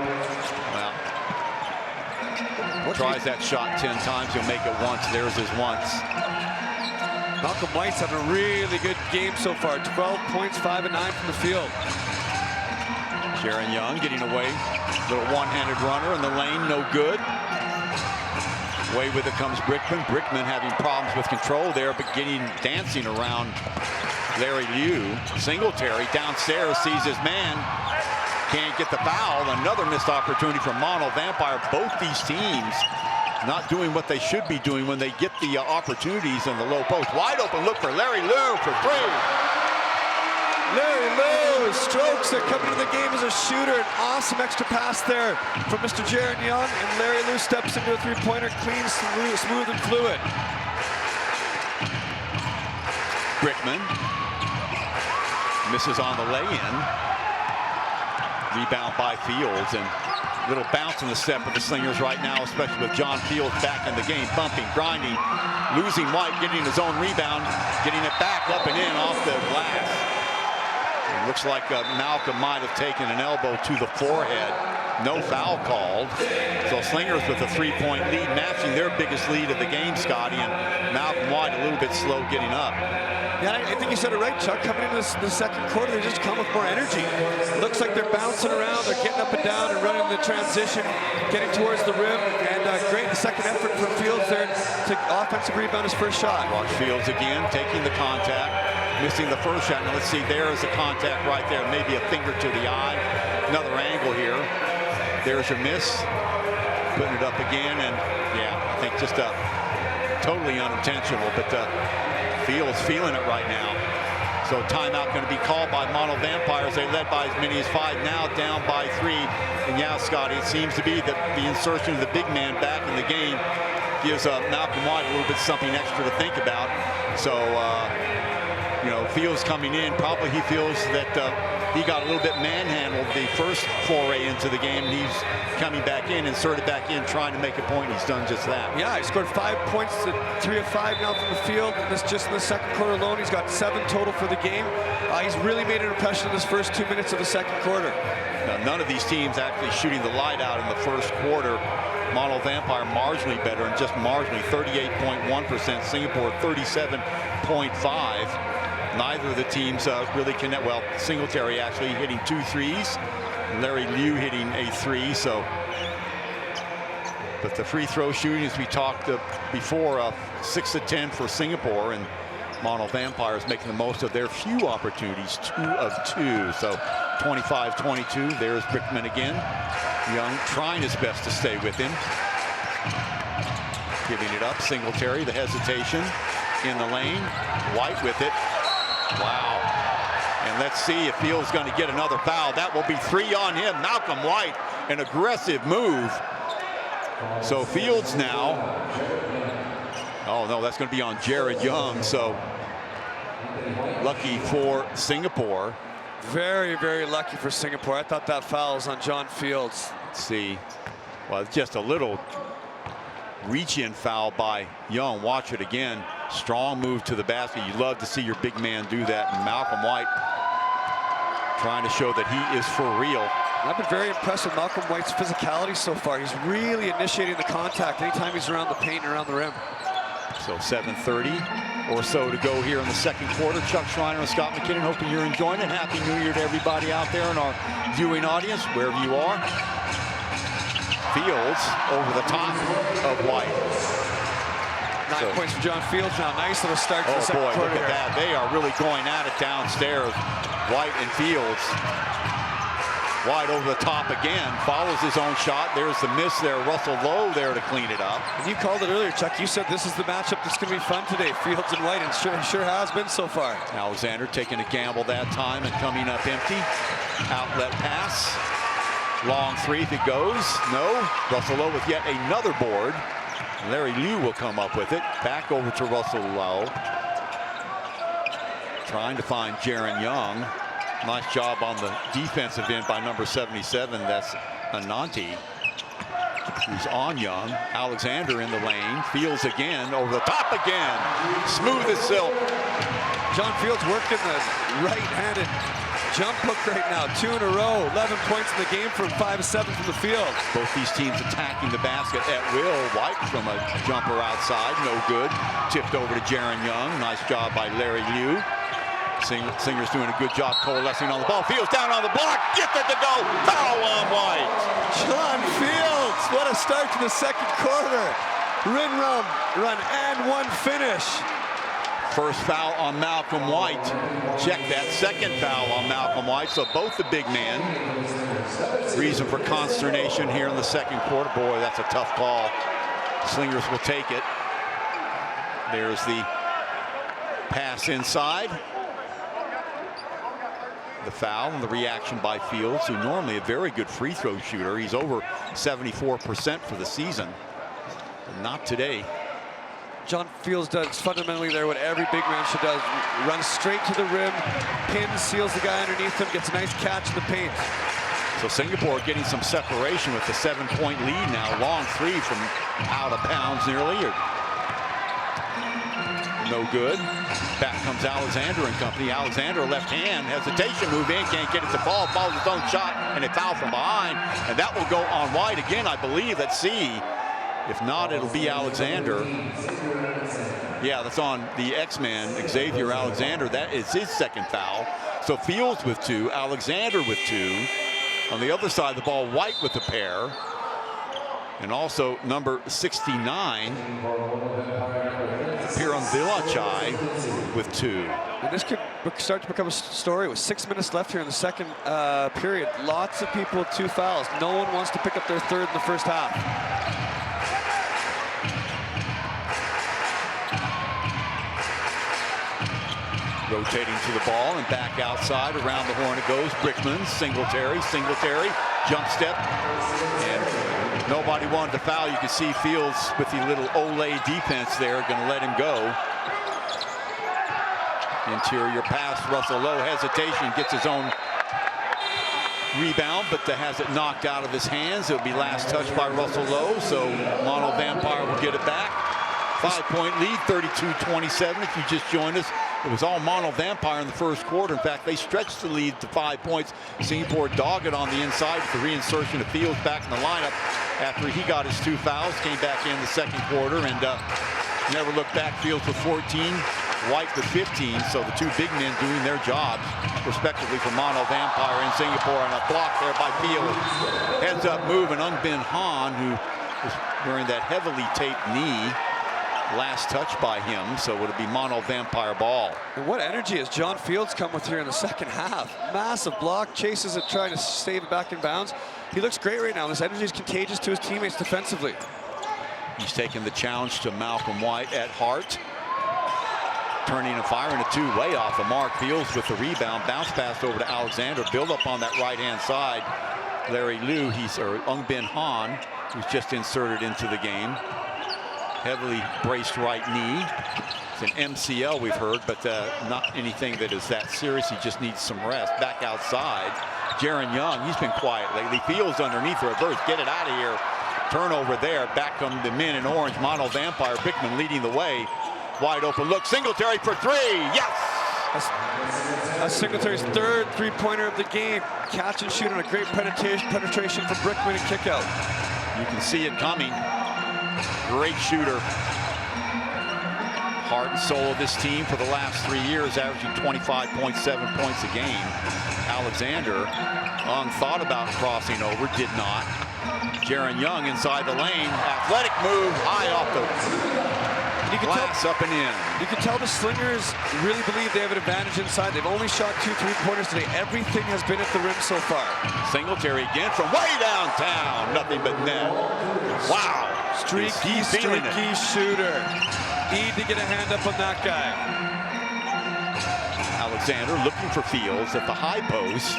Well, tries that shot 10 times. He'll make it once. There's his once. Malcolm White's having a really good game so far. 12 points, 5 and 9 from the field. Jaron Young getting away. Little one-handed runner in the lane, no good. Away with it comes Brickman. Brickman having problems with control there, but dancing around Larry Liu. Singletary downstairs sees his man. Can't get the foul. Another missed opportunity from Mono Vampire. Both these teams not doing what they should be doing when they get the opportunities in the low post. Wide open look for Larry Liu for 3. Larry Liu strokes are coming to the game as a shooter. An awesome extra pass there from Mr. Jaron Young, and Larry Liu steps into a three-pointer, clean, smooth and fluid. Brickman misses on the lay-in. Rebound by Fields, and little bounce in the step of the Slingers right now, especially with John Fields back in the game, bumping, grinding, losing White, getting his own rebound, getting it back up and in off the glass. It looks like Malcolm might have taken an elbow to the forehead. No foul called. So Slingers with a 3-point lead, matching their biggest lead of the game, Scotty, and Malcolm White a little bit slow getting up. Yeah, I think you said it right, Chuck. Coming into the second quarter, they just come with more energy. Looks like they're bouncing around, they're getting up and down and running the transition, getting towards the rim, and great second effort from Fields there to offensive rebound his first shot. Watch Fields again, taking the contact, missing the first shot. Now let's see, there is a contact right there, maybe a finger to the eye. Another angle here. There's your miss. Putting it up again, and yeah, I think just totally unintentional, but Fields feeling it right now. So timeout going to be called by Mono Vampires. They led by as many as 5, now down by 3. And yeah, Scotty, it seems to be that the insertion of the big man back in the game gives Malcolm White a little bit something extra to think about. So, you know, Fields coming in, probably he feels that he got a little bit manhandled the first foray into the game. And he's coming back in, inserted back in, trying to make a point. He's done just that. Yeah, he scored 5 points, 3 of 5 now from the field. And this just in the second quarter alone, he's got 7 total for the game. He's really made an impression in this first 2 minutes of the second quarter. Now, none of these teams actually shooting the light out in the first quarter. Mono Vampire marginally better, and just marginally 38.1%. Singapore 37.5%. Neither of the teams really connect. Well, Singletary actually hitting 2 threes. Larry Liu hitting a 3. So, but the free throw shooting, as we talked before, 6 of 10 for Singapore, and Mono Vampires making the most of their few opportunities, 2 of 2. So 25-22. There's Brickman again. Young trying his best to stay with him. Giving it up. Singletary, the hesitation in the lane. White with it. Wow. And let's see if Fields going to get another foul. That will be 3 on him. Malcolm White, an aggressive move. So Fields now. Oh, no, that's going to be on Jared Young. So lucky for Singapore. Very, very lucky for Singapore. I thought that foul was on John Fields. Let's see. Well, just a little reach-in foul by Young. Watch it again. Strong move to the basket. You love to see your big man do that. And Malcolm White trying to show that he is for real. I've been very impressed with Malcolm White's physicality so far. He's really initiating the contact anytime he's around the paint and around the rim. So 7:30 or so to go here in the second quarter. Chuck Schreiner and Scott McKinnon, hoping you're enjoying it. Happy New Year to everybody out there in our viewing audience, wherever you are. Fields over the top of White. 9 points for John Fields now. Nice little start to the second quarter. Oh boy, look at here. that. They are really going at it downstairs, White and Fields. Wide over the top again, follows his own shot. There's the miss there. Russell Lowe there to clean it up. And you called it earlier, Chuck. You said this is the matchup that's going to be fun today, Fields and White, and sure has been so far. Alexander taking a gamble that time and coming up empty. Outlet pass. Long three if it goes. No. Russell Lowe with yet another board. Larry Liu will come up with it. Back over to Russell Lowe. Trying to find Jaron Young. Nice job on the defensive end by number 77. That's Ananti, who's on Young. Alexander in the lane. Fields again, over the top again. Smooth as silk. John Fields working the right-handed jump hook right now. 2 in a row. 11 points in the game from 5 of 7 from the field. Both these teams attacking the basket at will. White from a jumper outside, no good. Tipped over to Jaron Young. Nice job by Larry Liu. Slingers doing a good job coalescing on the ball. Fields down on the block. Gifted to go. Foul on White. John Fields. What a start to the second quarter. Run and one finish. First foul on Malcolm White. Check that second foul on Malcolm White. So both the big men. Reason for consternation here in the second quarter. Boy, that's a tough call. Slingers will take it. There's the pass inside. The foul and the reaction by Fields, who normally a very good free throw shooter. He's over 74% for the season. But not today. John Fields does fundamentally there what every big man should do. Runs straight to the rim, pins, seals the guy underneath him, gets a nice catch in the paint. So Singapore getting some separation with the 7-point lead now. Long three from out of bounds nearly. No good. Back comes Alexander and company. Alexander left hand, hesitation move in, can't get it to fall, follows his own shot, and a foul from behind. And that will go on White again, I believe. Let's see. If not, it'll be Alexander. Yeah, that's on the X-Man, Xavier Alexander. That is his second foul. So Fields with 2, Alexander with 2. On the other side of the ball, White with a pair. And also number 69, Piran Villachai with 2. And this could start to become a story with 6 minutes left here in the second period. Lots of people with 2 fouls. No one wants to pick up their third in the first half. Rotating to the ball and back outside. Around the horn it goes. Brickman, Singletary, jump step. And nobody wanted to foul. You can see Fields with the little Olay defense there, going to let him go. Interior pass, Russell Lowe, hesitation, gets his own rebound, but has it knocked out of his hands. It'll be last touch by Russell Lowe, so Mono Vampire will get it back. 5-point lead, 32-27. If you just joined us, it was all Mono Vampire in the first quarter. In fact, they stretched the lead to 5 points. Singapore dogged it on the inside with the reinsertion of Fields back in the lineup after he got his 2 fouls, came back in the second quarter, and never looked back. Fields with 14, White with 15. So the 2 big men doing their jobs, respectively, for Mono Vampire in Singapore. And a block there by Fields. Heads up move, and Ung Bin Han, who was wearing that heavily taped knee. Last touch by him, so would it be Mono Vampire ball. And what energy has John Fields come with here in the second half? Massive block, chases it, trying to save it back in bounds. He looks great right now. This energy is contagious to his teammates defensively. He's taking the challenge to Malcolm White at heart. Turning and firing a 2 way off the mark. Fields with the rebound, bounce pass over to Alexander, build up on that right-hand side. Larry Liu, or Ung Bin Han, who's just inserted into the game. Heavily braced right knee. It's an MCL we've heard, but not anything that is that serious. He just needs some rest. Back outside, Jaron Young, he's been quiet lately. Fields underneath the reverse, get it out of here. Turnover there, back come the men in orange. Mono Vampire, Bickman leading the way. Wide open look, Singletary for 3, yes! That's Singletary's 3rd three-pointer of the game. Catch and shoot on a great penetration from Brickman and kick out. You can see it coming. Great shooter. Heart and soul of this team for the last 3 years, averaging 25.7 points a game. Alexander, thought about crossing over, did not. Jaron Young inside the lane, athletic move, high off the... You Glass up and in. You can tell the Slingers really believe they have an advantage inside. They've only shot 2 3-pointers today. Everything has been at the rim so far. Singletary again from way downtown. Nothing but net. Wow. Streaky shooter. Need to get a hand up on that guy. Alexander looking for Fields at the high post.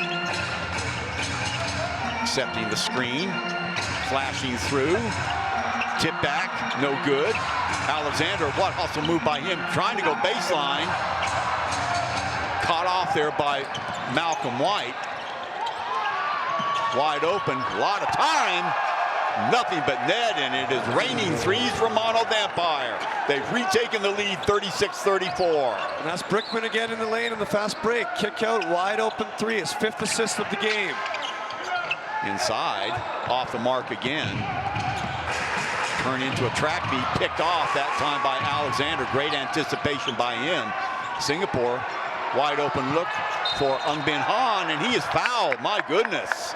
Accepting the screen. Flashing through. Tip back. No good. Alexander, what hustle move by him. Trying to go baseline. Caught off there by Malcolm White. Wide open. A lot of time. Nothing but net, and it is raining threes from Mono Vampire. They've retaken the lead 36-34. And that's Brickman again in the lane in the fast break. Kick out, wide open three. His 5th assist of the game. Inside, off the mark again. Turn into a track beat, picked off that time by Alexander. Great anticipation by him. Singapore, wide open look for Ung Bin Han, and he is fouled. My goodness.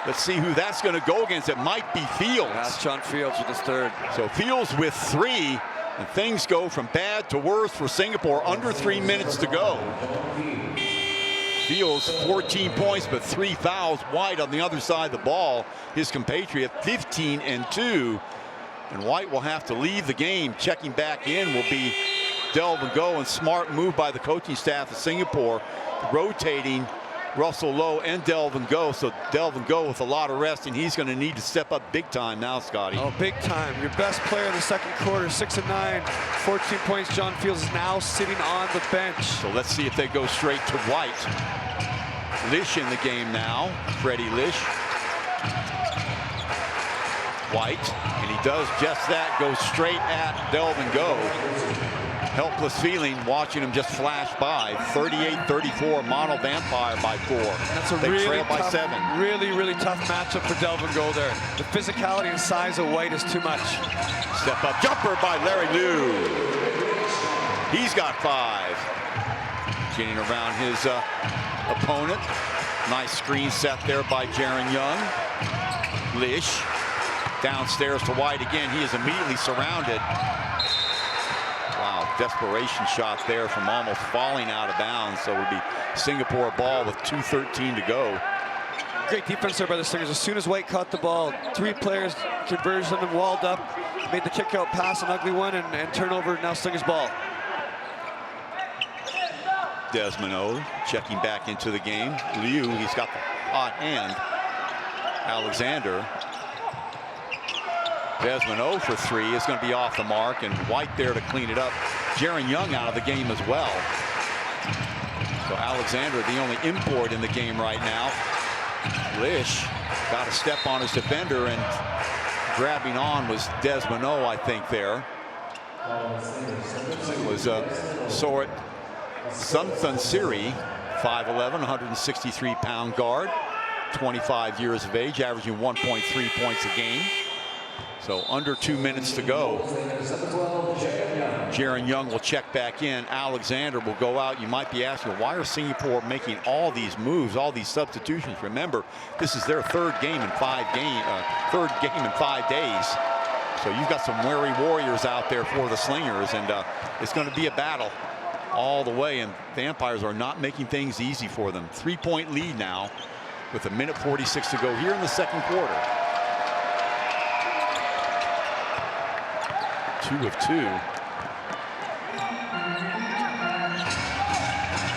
Let's see who that's going to go against. It might be Fields. That's John Fields with his 3rd. So Fields with 3, and things go from bad to worse for Singapore. Under 3 minutes to go. Fields 14 points, but 3 fouls. White on the other side of the ball. His compatriot 15 and 2. And White will have to leave the game. Checking back in will be Delvin Go, and smart move by the coaching staff of Singapore, rotating Russell Lowe and Delvin Go. So Delvin Go with a lot of rest, and he's going to need to step up big time now, Scotty. Oh, big time. Your best player in the 2nd quarter, 6 and 9, 14 points. John Fields is now sitting on the bench. So let's see if they go straight to White. Lish in the game now. Freddie Lish. White, and he does just that, goes straight at Delvin Go. Helpless feeling watching him just flash by. 38-34, Mono Vampire by 4. That's a they really trail by tough, 7. really tough matchup for Delvin Go there. The physicality and size of White is too much. Step up jumper by Larry Liu. He's got 5. Getting around his opponent. Nice screen set there by Jaron Young. Lish downstairs to White again. He is immediately surrounded. Wow, desperation shot there from almost falling out of bounds. So it would be Singapore ball with 2:13 to go. Great defense there by the Slingers. As soon as White caught the ball, 3 players converged on him, walled up, made the kick out pass, an ugly one, and turnover. Now Slingers ball. Desmond O checking back into the game. Liu, he's got the hot hand. Alexander. Desmond O for 3 is going to be off the mark, and White there to clean it up. Jaron Young out of the game as well. So Alexander, the only import in the game right now. Lish got a step on his defender, and grabbing on was Desmond O, I think there. It was Sorit Sunthansiri, 5'11", 163-pound guard, 25 years of age, averaging 1.3 points a game. So under 2 minutes to go. Jaron Young will check back in. Alexander will go out. You might be asking, why are Singapore making all these moves, all these substitutions? Remember, this is their third game in 5 days. So you've got some wary warriors out there for the Slingers, and it's going to be a battle all the way. And Vampires are not making things easy for them. 3-point lead now with 1:46 to go here in the 2nd quarter. 2 of 2.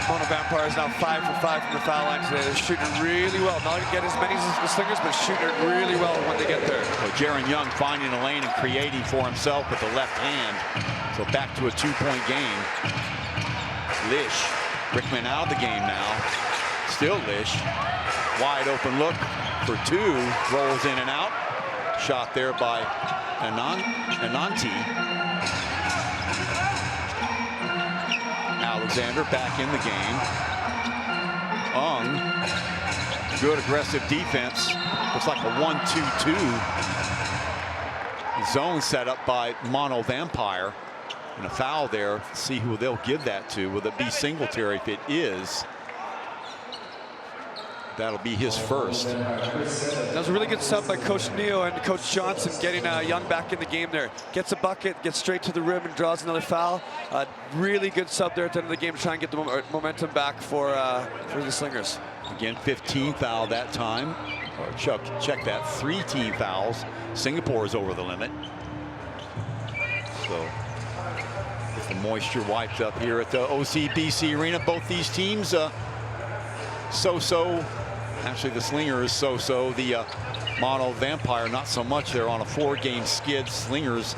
Mono Vampire is now 5 for 5 from the foul line today. They're shooting really well. Not going to get as many as the Slingers, but shooting it really well when they get there. So Jaron Young finding a lane and creating for himself with the left hand. So back to a 2-point game. Lish, Rickman out of the game now. Still Lish. Wide open look for 2. Rolls in and out. Shot there by Ananti. Alexander back in the game. Ung, good aggressive defense. Looks like a 1-2-2 zone set up by Mono Vampire. And a foul there. Let's see who they'll give that to. Will it be Singletary? If it is, That'll be his first. That was a really good sub by Coach Neo and Coach Johnson, getting Young back in the game there. Gets a bucket, gets straight to the rim, and draws another foul. Really good sub there at the end of the game to try and get the momentum back for the Slingers. Again, 15th foul that time. Or check that, 3 team fouls. Singapore is over the limit. So, with the moisture wiped up here at the OCBC Arena, both these teams so-so. Actually, the Slingers so-so. The Mono Vampire not so much. They're on a 4-game skid. Slingers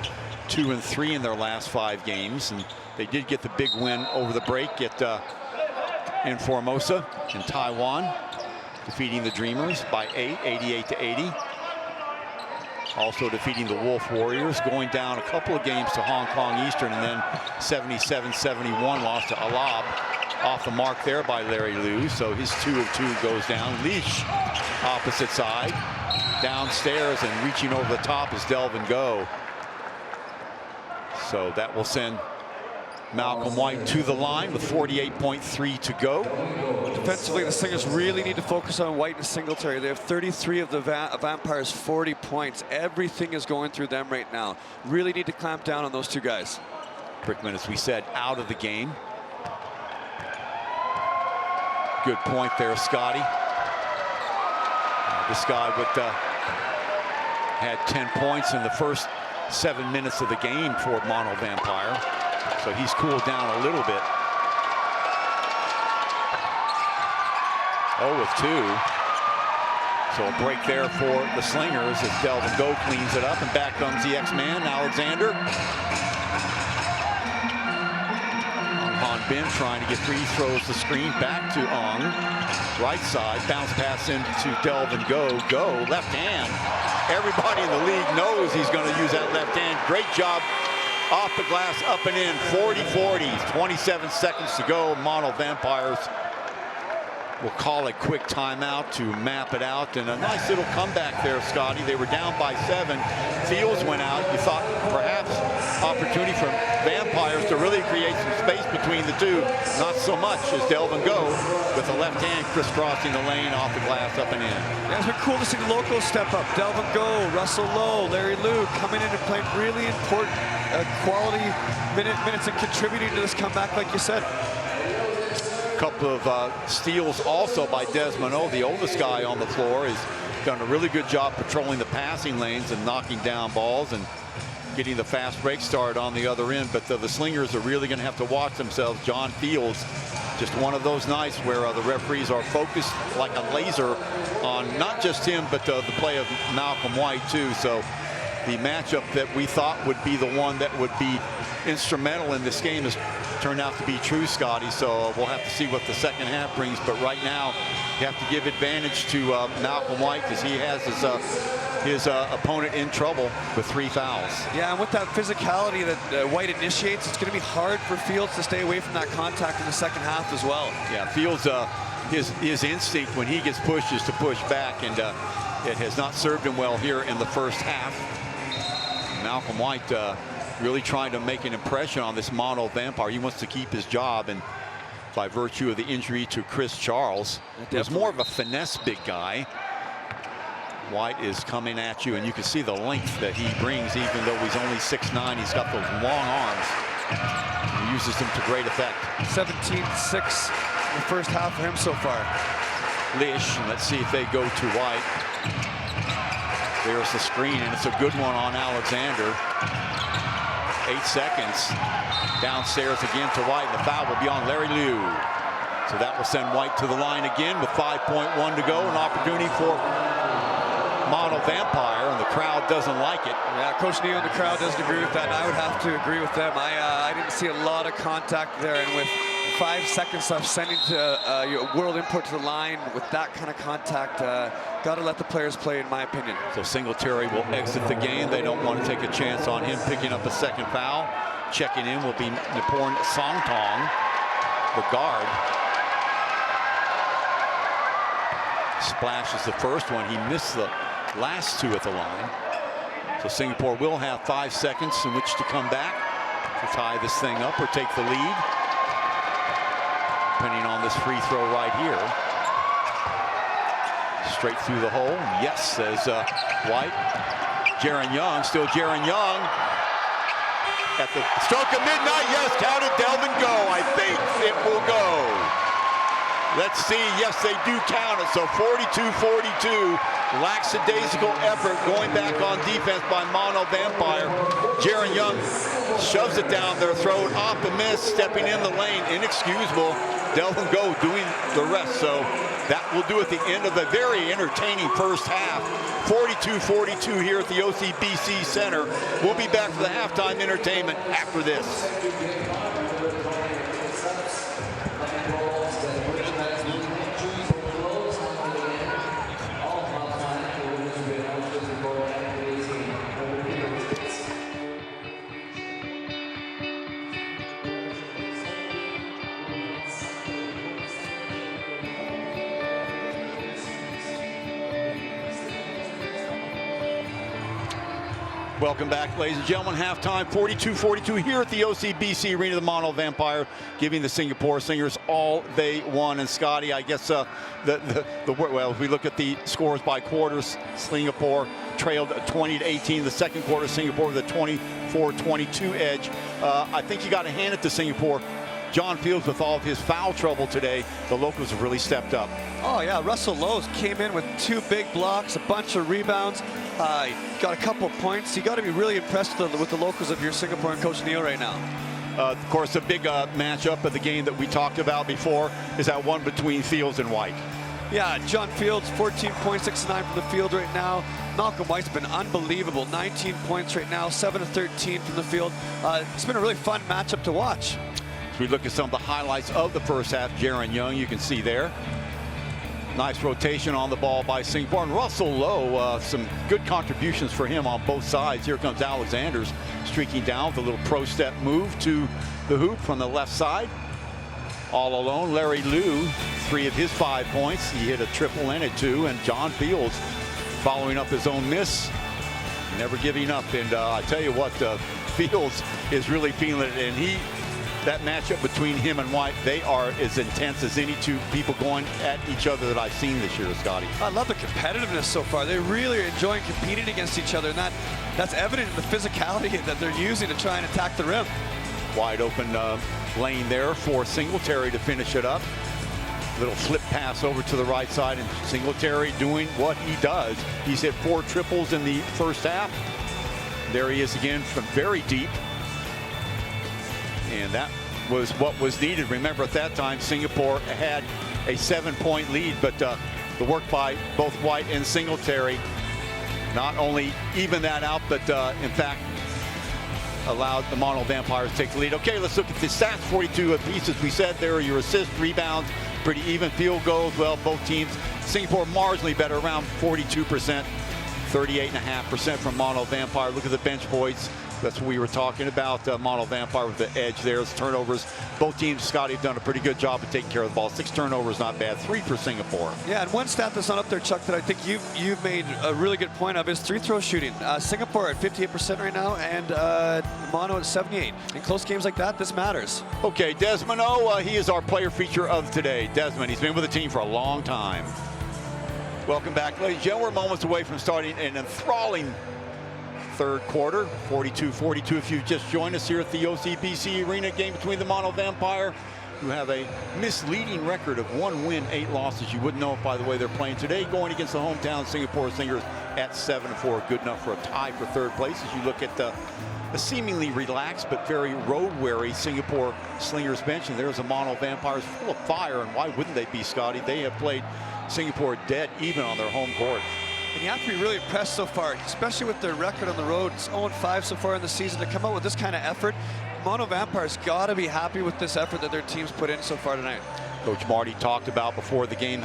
2-3 in their last 5 games, and they did get the big win over the break in Formosa in Taiwan, defeating the Dreamers by 8, 88-80. Also defeating the Wolf Warriors, going down a couple of games to Hong Kong Eastern, and then 77-71 lost to Alab. Off the mark there by Larry Liu, so his 2 of 2 goes down. Leash, opposite side, downstairs, and reaching over the top is Delvin Go. So that will send Malcolm White to the line with 48.3 to go. Defensively, the Slingers really need to focus on White and Singletary. They have 33 of the Vampires' 40 points. Everything is going through them right now. Really need to clamp down on those 2 guys. Brickman, as we said, out of the game. Good point there, Scotty. This guy had 10 points in the first 7 minutes of the game for Mono Vampire. So he's cooled down a little bit. 0 of 2. So a break there for the Slingers as Delvin Go cleans it up, and back comes the X-Man, Alexander. Bin trying to get free throws, the screen back to Ong. Right side, bounce pass into Delvin Go. Go, left hand. Everybody in the league knows he's going to use that left hand. Great job off the glass, up and in, 40-40. 27 seconds to go. Mono Vampires will call a quick timeout to map it out, and a nice little comeback there, Scotty. They were down by 7. Fields went out. You thought perhaps opportunity for Vampires to really create some space between the 2. Not so much as Delvin Go with the left hand crisscrossing the lane off the glass, up and in. Yeah, it's been cool to see the locals step up. Delvin Go, Russell Lowe, Larry Liu coming in and playing really important quality minutes and contributing to this comeback, like you said. Couple of steals also by Desmond O, the oldest guy on the floor, has done a really good job patrolling the passing lanes and knocking down balls and getting the fast break started on the other end. But the Slingers are really going to have to watch themselves. John Fields, just one of those nights where the referees are focused like a laser on not just him, but the play of Malcolm White too. So the matchup that we thought would be the one that would be instrumental in this game has turned out to be true, Scotty. So we'll have to see what the second half brings. But right now, you have to give advantage to Malcolm White, because he has his opponent in trouble with 3 fouls. Yeah, and with that physicality that White initiates, it's going to be hard for Fields to stay away from that contact in the second half as well. Yeah, Fields, his instinct when he gets pushed is to push back, and it has not served him well here in the first half. Malcolm White really trying to make an impression on this Mono Vampire. He wants to keep his job, and by virtue of the injury to Chris Charles, was more of a finesse big guy. White is coming at you, and you can see the length that he brings. Even though he's only 6'9", he's got those long arms. He uses them to great effect. 17-6 in the first half for him so far. Lish, and let's see if they go to White. There's the screen, and it's a good one on Alexander. 8 seconds. Downstairs again to White, and the foul will be on Larry Liu. So that will send White to the line again with 5.1 to go. An opportunity for Mono Vampire, and the crowd doesn't like it. Yeah, Coach Neo and the crowd doesn't agree with that, and I would have to agree with them. I didn't see a lot of contact there, and with 5 seconds left, sending to World Import to the line with that kind of contact, got to let the players play, in my opinion. So Singletary will exit the game. They don't want to take a chance on him picking up a second foul. Checking in will be Niporn Songtong, the guard. Splash is the first one. He missed the last 2 at the line. So Singapore will have 5 seconds in which to come back to tie this thing up or take the lead, depending on this free throw right here. Straight through the hole. Yes, says White. Jaron Young, still Jaron Young. At the stroke of midnight, yes, counted Delvin go. I think it will go. Let's see, yes, they do count it. So 42-42, lackadaisical effort going back on defense by Mono Vampire. Jaron Young shoves it down their throat, off the miss, stepping in the lane, inexcusable. Delvin Go doing the rest. So that will do at the end of a very entertaining first half. 42-42 here at the OCBC Center. We'll be back for the halftime entertainment after this. Welcome back, ladies and gentlemen. Halftime, 42-42 here at the OCBC Arena, the Mono Vampire, giving the Singapore Slingers all they won. And Scotty, I guess well, if we look at the scores by quarters, Singapore trailed 20-18. The second quarter, Singapore with a 24-22 edge. I think you got to hand it to Singapore. John Fields, with all of his foul trouble today, the locals have really stepped up. Oh yeah, Russell Lowe came in with 2 big blocks, a bunch of rebounds, got a couple points. You got to be really impressed with the locals of your Singaporean coach Neil right now. Of course, the big matchup of the game that we talked about before is that one between Fields and White. Yeah, John Fields, 14 points, 6-9 from the field right now. Malcolm White's been unbelievable, 19 points right now, 7-13 from the field. It's been a really fun matchup to watch. As we look at some of the highlights of the first half, Jaron Young, you can see there. Nice rotation on the ball by Singapore. And Russell Lowe, some good contributions for him on both sides. Here comes Alexander's streaking down with a little pro step move to the hoop from the left side. All alone, Larry Liu, 3 of his 5 points. He hit a triple and a 2. And John Fields following up his own miss, never giving up. And I tell you what, Fields is really feeling it. And that matchup between him and White, they are as intense as any two people going at each other that I've seen this year, Scotty. I love the competitiveness so far. They really are enjoying competing against each other, and that's evident in the physicality that they're using to try and attack the rim. Wide open lane there for Singletary to finish it up. Little flip pass over to the right side, and Singletary doing what he does. He's hit 4 triples in the first half. There he is again from very deep. And that was what was needed. Remember, at that time, Singapore had a 7-point lead, but the work by both White and Singletary not only even that out, but in fact, allowed the Mono Vampires to take the lead. Okay, let's look at the stats. 42 apiece, as we said. There are your assists, rebounds, pretty even field goals. Well, both teams, Singapore marginally better, around 42%, 38.5% from Mono Vampire. Look at the bench points. That's what we were talking about. Mono Vampire with the edge there. It's turnovers. Both teams, Scotty, have done a pretty good job of taking care of the ball. 6 turnovers, not bad. 3 for Singapore. Yeah, and one stat that's not up there, Chuck, that I think you've made a really good point of is 3-throw shooting. Singapore at 58% right now, and Mono at 78%. In close games like that, this matters. Okay, Desmond he is our player feature of today. Desmond, he's been with the team for a long time. Welcome back, ladies and gentlemen. We're moments away from starting an enthralling third quarter, 42-42. If you've just joined us here at the OCBC Arena, game between the Mono Vampire, who have a misleading record of 1 win, 8 losses. You wouldn't know it by the way they're playing today, going against the hometown Singapore Slingers at 7-4. Good enough for a tie for third place as you look at a seemingly relaxed but very road-weary Singapore Slingers bench. And there's a Mono Vampires full of fire, and why wouldn't they be, Scotty? They have played Singapore dead even on their home court. And you have to be really impressed so far, especially with their record on the road. It's 0-5 so far in the season. To come out with this kind of effort, Mono Vampires got to be happy with this effort that their team's put in so far tonight. Coach Marty talked about before the game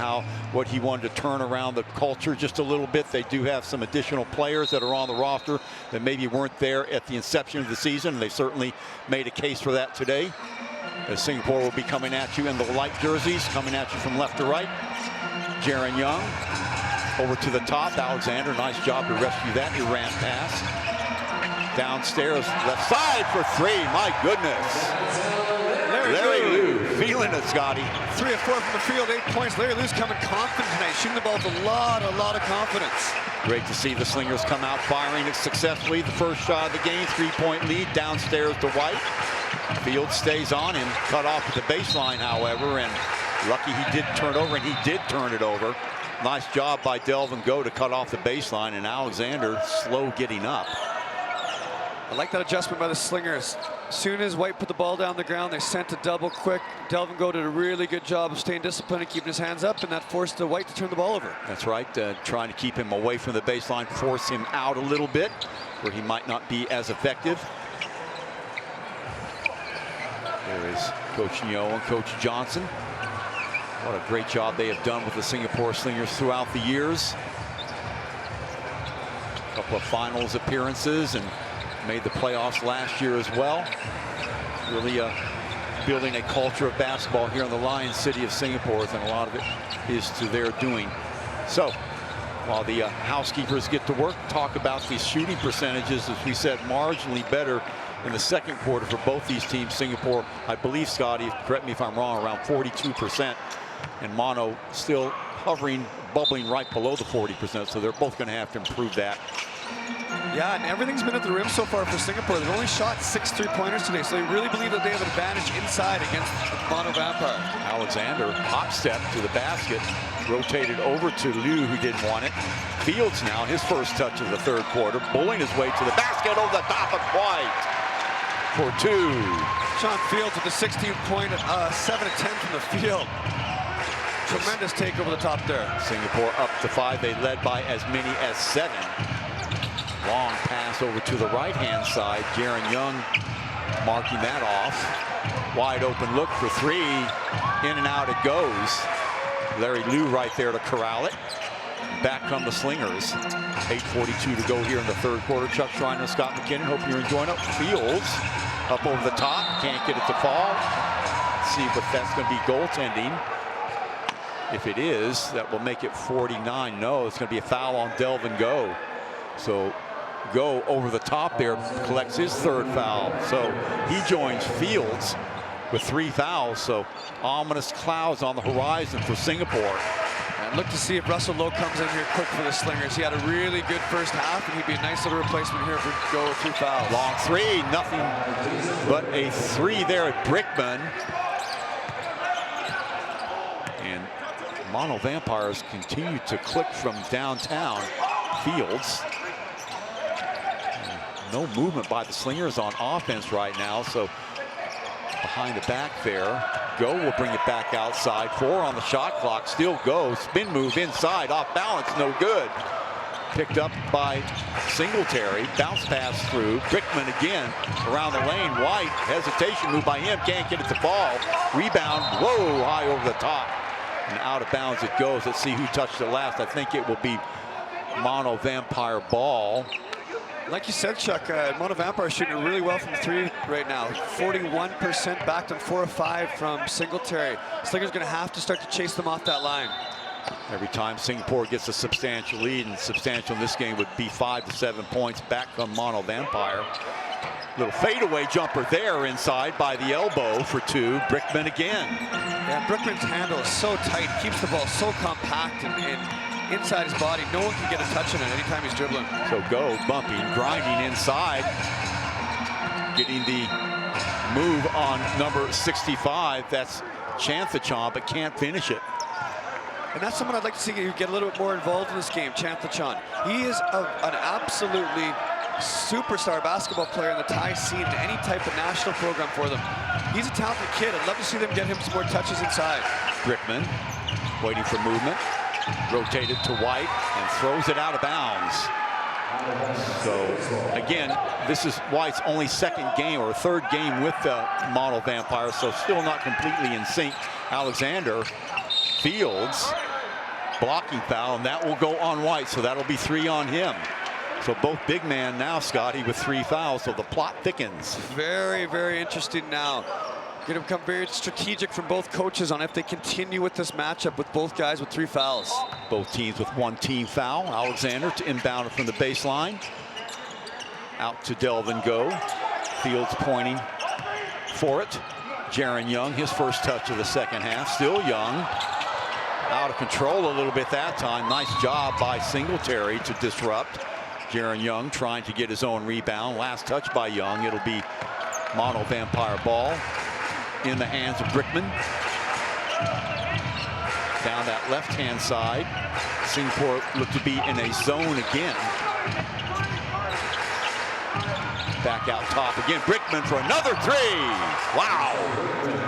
what he wanted to turn around the culture just a little bit. They do have some additional players that are on the roster that maybe weren't there at the inception of the season. They certainly made a case for that today. As Singapore will be coming at you in the light jerseys, coming at you from left to right. Jaron Young over to the top. Alexander, nice job to rescue that errant pass. Downstairs, left side for 3. My goodness. Larry Liu feeling it, Scotty. 3 of 4 from the field, 8 points. Larry Lou's coming confident tonight, shooting the ball with a lot of confidence. Great to see the Slingers come out firing it successfully. The first shot of the game, 3-point lead downstairs to White. Fields stays on him, cut off at the baseline, however, and lucky he did turn it over, and he did turn it over. Nice job by Delvin Go to cut off the baseline, and Alexander slow getting up. I like that adjustment by the Slingers. As soon as White put the ball down the ground, they sent a double quick. Delvin Go did a really good job of staying disciplined and keeping his hands up, and that forced White to turn the ball over. That's right, trying to keep him away from the baseline, force him out a little bit where he might not be as effective. There is Coach Nyo and Coach Johnson. What a great job they have done with the Singapore Slingers throughout the years. A couple of finals appearances and made the playoffs last year as well. Really building a culture of basketball here in the Lion City of Singapore, and a lot of it is to their doing. So while the housekeepers get to work, talk about the shooting percentages, as we said, marginally better in the second quarter for both these teams. Singapore, I believe, Scotty, correct me if I'm wrong, around 42%, and Mono still hovering, bubbling right below the 40%, so they're both going to have to improve that. Yeah, and everything's been at the rim so far for Singapore. They've only shot 6 3-pointers today, so they really believe that they have an advantage inside against Mono Vampire. Alexander hop step to the basket, rotated over to Liu, who didn't want it. Fields now, his first touch of the third quarter, bowling his way to the basket over the top of White for 2. Sean Fields with the 16-point, 7 of 10 from the field. Tremendous take over the top there. Singapore up to 5. They led by as many as 7. Long pass over to the right-hand side. Jaron Young marking that off. Wide open look for 3. In and out it goes. Larry Liu right there to corral it. Back come the Slingers. 8:42 to go here in the third quarter. Chuck Schreiner, Scott McKinnon. Hope you're enjoying it. Fields up over the top. Can't get it to fall. Let's see if that's going to be goaltending. If it is, that will make it 49. No, it's going to be a foul on Delvin Go. So Go over the top there, collects his third foul. So he joins Fields with 3 fouls. So ominous clouds on the horizon for Singapore. And look to see if Russell Lowe comes in here quick for the Slingers. He had a really good first half, and he'd be a nice little replacement here for Go with 2 fouls. Long 3, nothing but a 3 there at Brickman. And Mono Vampires continue to click from downtown. Fields. No movement by the Slingers on offense right now, so behind the back there. Go will bring it back outside. 4 on the shot clock, still Go. Spin move inside, off balance, no good. Picked up by Singletary, bounce pass through. Brickman again around the lane. White, hesitation move by him, can't get it to fall. Rebound, whoa, high over the top. And out of bounds it goes. Let's see who touched it last. I think it will be Mono Vampire ball. Like you said, Chuck, Mono Vampire shooting really well from 3 right now. 41% backed on 4 of 5 from Singletary. Slinger's going to have to start to chase them off that line. Every time Singapore gets a substantial lead, and substantial in this game would be 5 to 7 points back from Mono Vampire. Little fadeaway jumper there inside by the elbow for 2. Brickman again. Yeah, Brickman's handle is so tight, keeps the ball so compact and inside his body. No one can get a touch on it anytime he's dribbling. So Go bumping, grinding inside, getting the move on number 65. That's Chanthachon, but can't finish it. And that's someone I'd like to see get a little bit more involved in this game, Chanthachon. He is an absolutely superstar basketball player in the Thai scene, in any type of national program for them. He's a talented kid. I'd love to see them get him some more touches inside. Brickman waiting for movement. Rotated to White and throws it out of bounds. So again, this is White's only 2nd game or 3rd game with the Mono Vampires, so still not completely in sync. Alexander, Fields, blocking foul, and that will go on White, so that'll be 3 on him. So both big man now, Scotty, with 3 fouls, so the plot thickens. Very, very interesting now. Going to become very strategic from both coaches on if they continue with this matchup with both guys with 3 fouls. Both teams with 1 team foul. Alexander to inbound it from the baseline. Out to Delvin Go. Fields pointing for it. Jaron Young, his first touch of the second half. Still Young. Out of control a little bit that time. Nice job by Singletary to disrupt. Jaron Young trying to get his own rebound. Last touch by Young. It'll be Mono Vampire ball in the hands of Brickman. Down that left-hand side. Singapore looked to be in a zone again. Back out top again. Brickman for another three. Wow.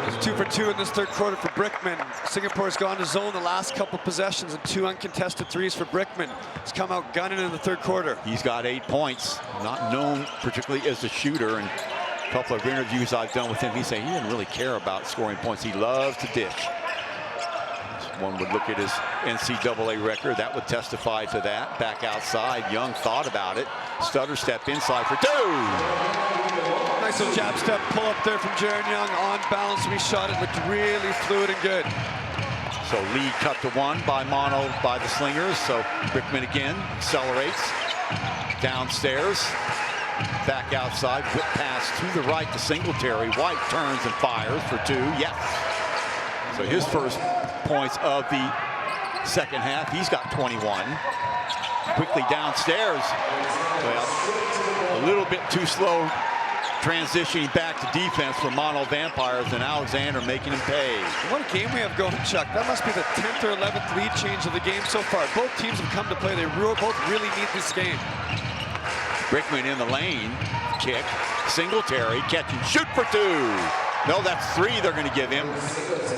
It's 2 for 2 in this third quarter for Brickman. Singapore's gone to zone the last couple possessions and 2 uncontested threes for Brickman. He's come out gunning in the third quarter. He's got 8 points. Not known particularly as a shooter. And a couple of interviews I've done with him, he's saying he didn't really care about scoring points. He loves to dish. One would look at his NCAA record. That would testify to that. Back outside. Young thought about it. Stutter step inside for 2. Nice little jab step pull up there from Jaron Young. On balance, we shot it. Looked really fluid and good. So lead cut to 1 by Mono by the Slingers. So Brickman again accelerates. Downstairs. Back outside. Whip pass to the right to Singletary. White turns and fires for 2. Yes. So his first points of the second half. He's got 21. Quickly downstairs. Well, a little bit too slow transitioning back to defense for Mono Vampires, and Alexander making him pay. What a game we have going, Chuck. That must be the 10th or 11th lead change of the game so far. Both teams have come to play. They both really need this game. Brickman in the lane. Kick. Singletary catch and shoot for 2. No, that's 3 they're going to give him.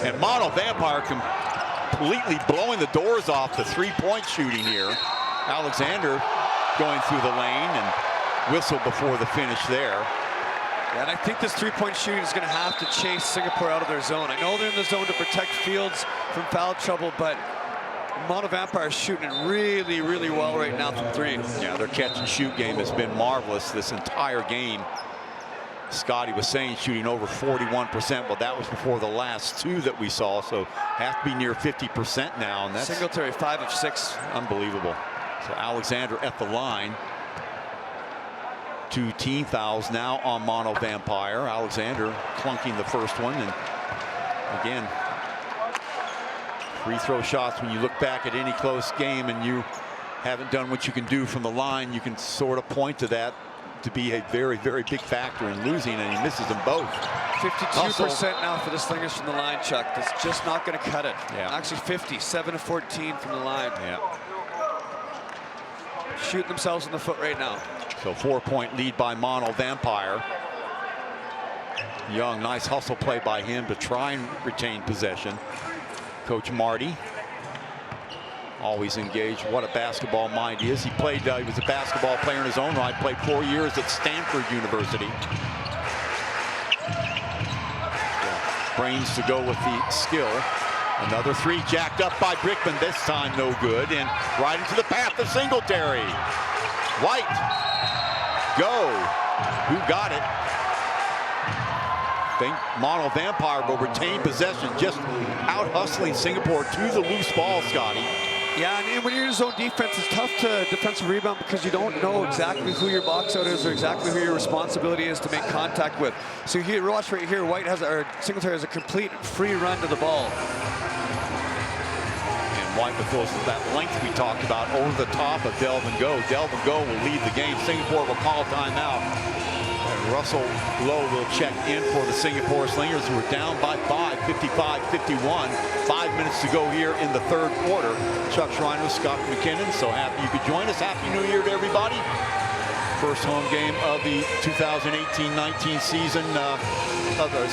And Mono Vampire completely blowing the doors off the 3-point shooting here. Alexander going through the lane and whistle before the finish there. Yeah, and I think this 3-point shooting is going to have to chase Singapore out of their zone. I know they're in the zone to protect Fields from foul trouble, but Mono Vampire is shooting it really, really well right now from 3. Yeah, their catch and shoot game has been marvelous this entire game. Scotty was saying shooting over 41%. Well, that was before the last 2 that we saw, so have to be near 50% now. And that's Singletary 5 of 6. Unbelievable. So Alexander at the line. 2 team fouls now on Mono Vampire. Alexander clunking the first one. And again, free throw shots, when you look back at any close game and you haven't done what you can do from the line, you can sort of point to that to be a very, very big factor in losing, and he misses them both. 52% now for the Slingers from the line, Chuck. That's just not going to cut it. Yeah. Actually 50, 7 of 14 from the line. Yeah. Shooting themselves in the foot right now. So 4-point lead by Mono Vampire. Young, nice hustle play by him to try and retain possession. Coach Marty, always engaged. What a basketball mind he is. He played, he was a basketball player in his own right, played 4 years at Stanford University. Brains to go with the skill. Another 3 jacked up by Brickman, this time no good, and right into the path of Singletary. White, go. Who got it? I think Mono Vampire will retain possession, just out hustling Singapore to the loose ball, Scotty. Yeah, and when you're in zone defense, it's tough to defensive rebound because you don't know exactly who your box out is or exactly who your responsibility is to make contact with. So here, watch right here, White has, or Singletary has a complete free run to the ball. And White with those, that length we talked about over the top of Delve and Go. Delve and Go will lead the game. Singapore will call timeout. And Russell Lowe will check in for the Singapore Slingers, who are down by 5, 55-51. 5 minutes to go here in the third quarter. Chuck Schreiner, Scott McKinnon, so happy you could join us. Happy New Year to everybody. First home game of the 2018-19 season, of the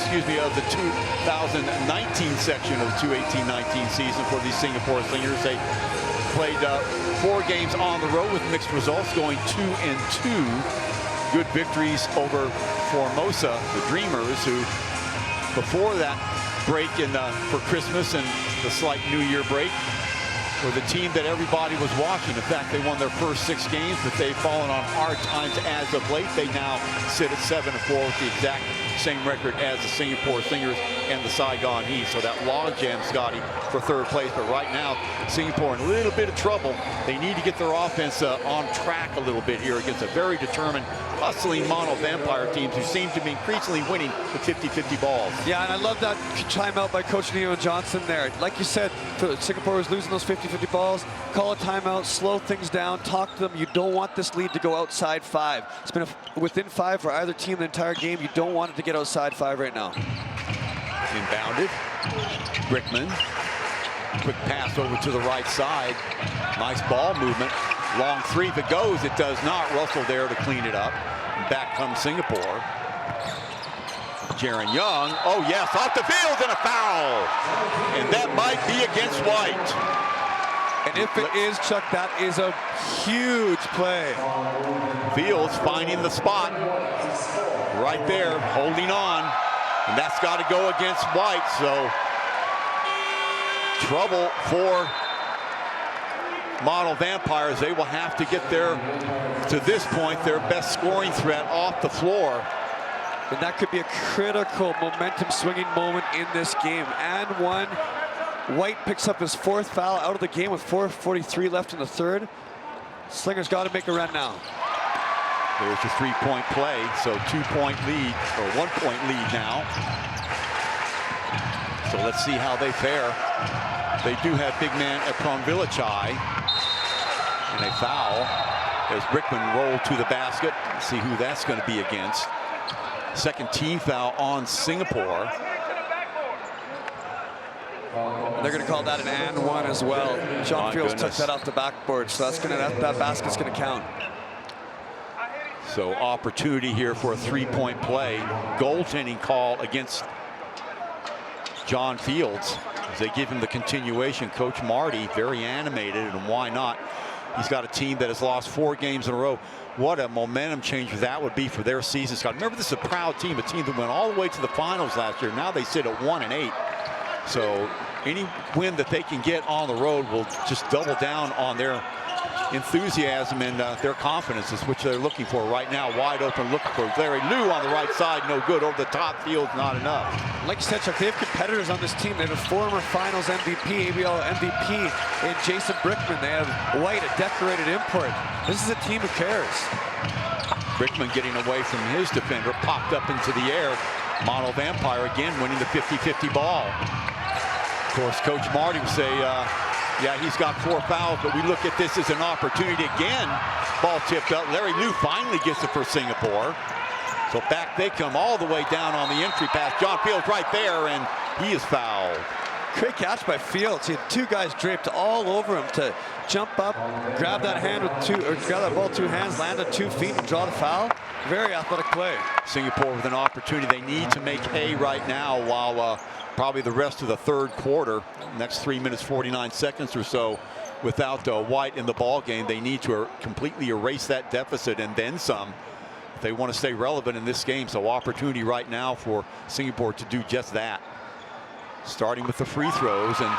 2019 section of the 2018-19 season for the Singapore Slingers. They played 4 games on the road with mixed results, going 2-2. Good victories over Formosa, the Dreamers, who before that break for Christmas and the slight New Year break were the team that everybody was watching. In fact, they won their first 6 games, but they've fallen on hard times as of late. They now sit at 7-4 with the exact same record as the Singapore Slingers. and the Saigon Heat. So that logjam, Scotty, for third place. But right now, Singapore in a little bit of trouble. They need to get their offense on track a little bit here against a very determined, hustling Mono Vampire teams who seem to be increasingly winning with 50-50 balls. Yeah, and I love that timeout by Coach Neo Johnson there. Like you said, Singapore was losing those 50-50 balls. Call a timeout, slow things down, talk to them. You don't want this lead to go outside 5. It's been within 5 for either team the entire game. You don't want it to get outside 5 right now. Inbounded. Brickman. Quick pass over to the right side. Nice ball movement. Long three. If it goes, it does not. Russell there to clean it up. And back comes Singapore. Jaron Young. Oh, yes. Off the field and a foul. And that might be against White. And if it is, Chuck, that is a huge play. Fields finding the spot. Right there, holding on. And that's got to go against White. So trouble for Mono Vampires. They will have to get their, to this point, their best scoring threat off the floor. And that could be a critical momentum swinging moment in this game. And one, White picks up his 4th foul out of the game with 4:43 left in the 3rd. Slingers got to make a run now. There's a 3-point play, so 2-point lead, or 1-point lead now. So let's see how they fare. They do have big man Epron Villachai. And a foul as Brickman rolled to the basket. Let's see who that's going to be against. Second team foul on Singapore. They're going to call that an and one as well. John Fields took that off the backboard, so that's going to, that basket's going to count. So opportunity here for a 3-point play. Goaltending call against John Fields as they give him the continuation. Coach Marty very animated, and why not? He's got a team that has lost 4 games in a row. What a momentum changer that would be for their season, Scott. Remember, this is a proud team, a team that went all the way to the finals last year. Now they sit at 1-8. So any win that they can get on the road will just double down on their enthusiasm and their confidence, is which they're looking for right now. Wide open look for Larry Liu on the right side. No good. Over the top. Field, not enough. Like you said, Chuck, they have competitors on this team. They have a former finals MVP, ABL MVP, and Jason Brickman. They have White, a decorated import. This is a team who cares. Brickman getting away from his defender, popped up into the air. Mono Vampire again winning the 50-50 ball. Of course, Coach Marty would say, yeah, he's got 4 fouls, but we look at this as an opportunity again. Ball tipped up. Larry Liu finally gets it for Singapore. So back they come all the way down on the entry pass. John Fields right there, and he is fouled. Great catch by Fields. He had 2 guys draped all over him to jump up, grab that hand with 2, or grab that ball with 2 hands, land on 2 feet, and draw the foul. Very athletic play. Singapore with an opportunity. They need to make hay right now while probably the rest of the 3rd quarter, next 3 minutes, 49 seconds or so, without White in the ball game. They need to completely erase that deficit and then some if they want to stay relevant in this game. So opportunity right now for Singapore to do just that. Starting with the free throws, and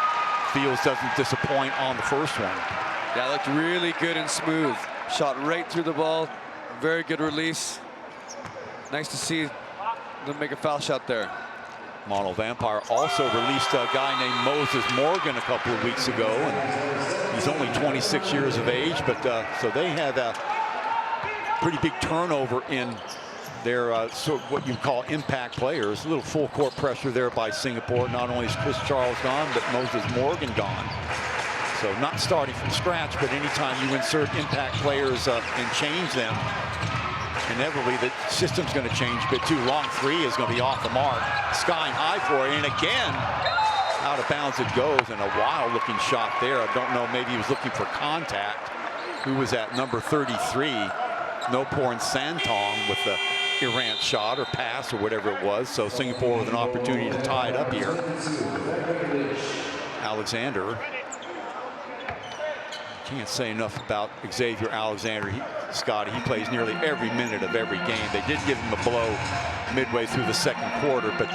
Fields doesn't disappoint on the first one. Yeah, looked really good and smooth. Shot right through the ball. Very good release. Nice to see them make a foul shot there. Mono Vampire also released a guy named Moses Morgan a couple of weeks ago, and he's only 26 years of age, but so they had a pretty big turnover in their sort of what you call impact players. A little full court pressure there by Singapore. Not only is Chris Charles gone, but Moses Morgan gone. So not starting from scratch, but anytime you insert impact players and change them, inevitably the system's going to change a bit too. Long 3 is going to be off the mark. Sky high for it, and again, out of bounds it goes, and a wild looking shot there. I don't know, maybe he was looking for contact. Who was at number 33? Noporn Santong with the errant shot or pass or whatever it was. So Singapore with an opportunity to tie it up here. Alexander. Can't say enough about Xavier Alexander. Scotty, he plays nearly every minute of every game. They did give him a blow midway through the 2nd quarter, but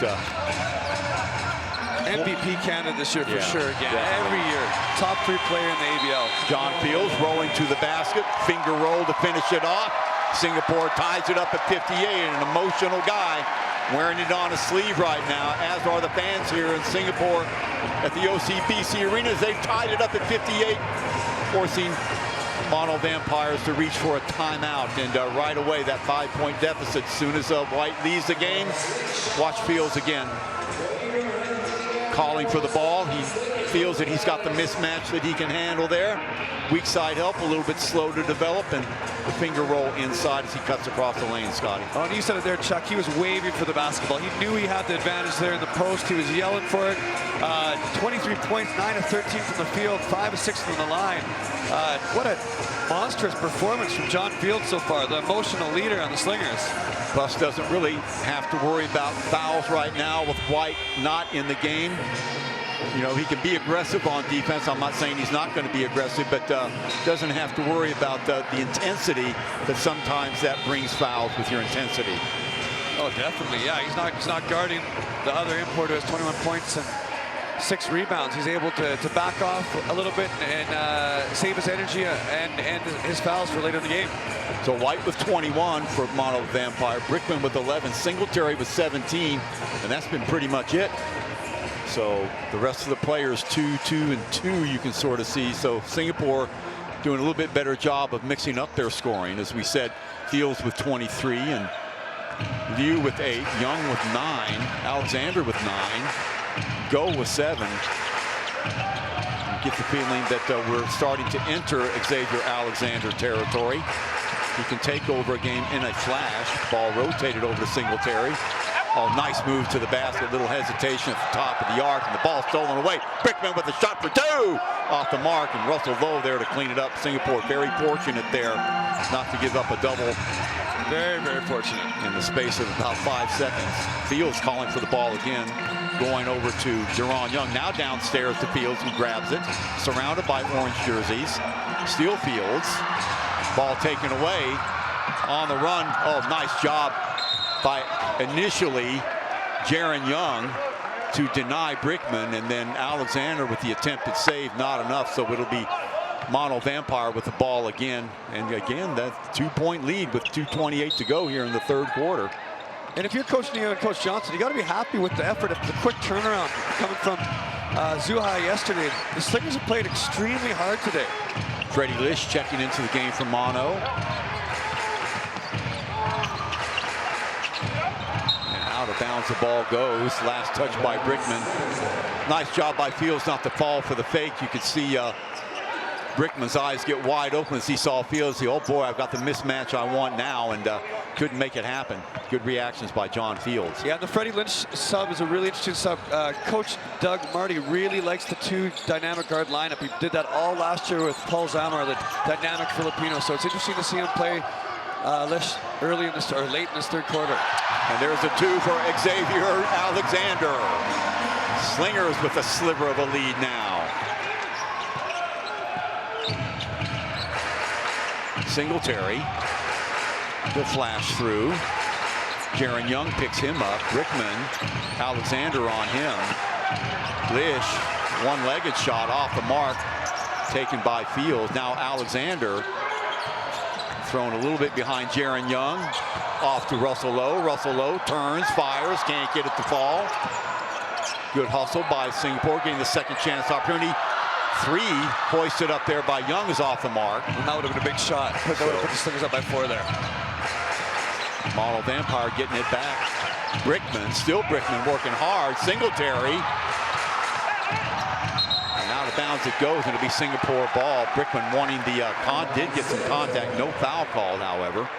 MVP candidate this year for sure. Again, every year, top 3 player in the ABL. John Fields rolling to the basket, finger roll to finish it off. Singapore ties it up at 58, and an emotional guy wearing it on his sleeve right now, as are the fans here in Singapore at the OCBC Arena as they've tied it up at 58, forcing Mono Vampires to reach for a timeout. And right away, that 5-point deficit. As soon as White leaves the game, watch Fields again. Calling for the ball. He feels that he's got the mismatch that he can handle there. Weak side help, a little bit slow to develop, and the finger roll inside as he cuts across the lane, Scotty. Oh, and you said it there, Chuck. He was waving for the basketball. He knew he had the advantage there in the post. He was yelling for it. 23 points, 9 of 13 from the field, 5 of 6 from the line. What a monstrous performance from John Fields so far, the emotional leader on the Slingers. Buss doesn't really have to worry about fouls right now with White not in the game. You know, he can be aggressive on defense. I'm not saying he's not going to be aggressive, but doesn't have to worry about the intensity that sometimes that brings fouls with your intensity. Oh, definitely. Yeah, he's not guarding the other import who has 21 points and 6 rebounds. He's able to back off a little bit and save his energy and his fouls for later in the game. So White with 21 for Mono Vampire, Brickman with 11, Singletary with 17, and that's been pretty much it. So the rest of the players 2, 2, and 2 you can sort of see. So Singapore doing a little bit better job of mixing up their scoring. As we said, Fields with 23 and Liu with 8, Young with 9, Alexander with 9, Go with 7. You get the feeling that we're starting to enter Xavier Alexander territory. He can take over a game in a flash. Ball rotated over to Singletary. Oh, nice move to the basket. Little hesitation at the top of the arc, and the ball stolen away. Brickman with a shot for 2 off the mark, and Russell Lowe there to clean it up. Singapore very fortunate there not to give up a double. Very, very fortunate. In the space of about 5 seconds. Fields calling for the ball again. Going over to Deron Young. Now downstairs to Fields, who grabs it. Surrounded by orange jerseys. Steal Fields. Ball taken away. On the run. Oh, nice job by initially Jaron Young to deny Brickman, and then Alexander with the attempted save, not enough. So it'll be Mono Vampire with the ball again. And again, that 2-point lead with 2:28 to go here in the third quarter. And if you're Coach Neo and Coach Johnson, you got to be happy with the effort of the quick turnaround coming from Zhuhai yesterday. The Slingers have played extremely hard today. Freddie Lish checking into the game for Mono. Out of bounds the ball goes. Last touch by Brickman. Nice job by Fields not to fall for the fake. You could see Brickman's eyes get wide open as he saw Fields. Oh boy, I've got the mismatch I want now, and couldn't make it happen. Good reactions by John Fields. Yeah, the Freddie Lynch sub is a really interesting sub. Coach Doug Marty really likes the 2 dynamic guard lineup. He did that all last year with Paul Zamar, the dynamic Filipino. So it's interesting to see him play Lish early in this, or late in this third quarter. And there's a 2 for Xavier Alexander. Slingers with a sliver of a lead now. Singletary, the flash through. Jaron Young picks him up. Brickman, Alexander on him. Lish, one-legged shot off the mark, taken by Fields. Now Alexander thrown a little bit behind Jaron Young. Off to Russell Lowe. Russell Lowe turns, fires, can't get it to fall. Good hustle by Singapore, getting the second chance opportunity. 3 hoisted up there by Young is off the mark. And that would have been a big shot. That would have put the Slingers up by 4 there. Mono Vampire getting it back. Brickman, still Brickman working hard. Singletary. And out of bounds it goes, and it'll be Singapore ball. Brickman wanting the did get some contact. No foul called, however.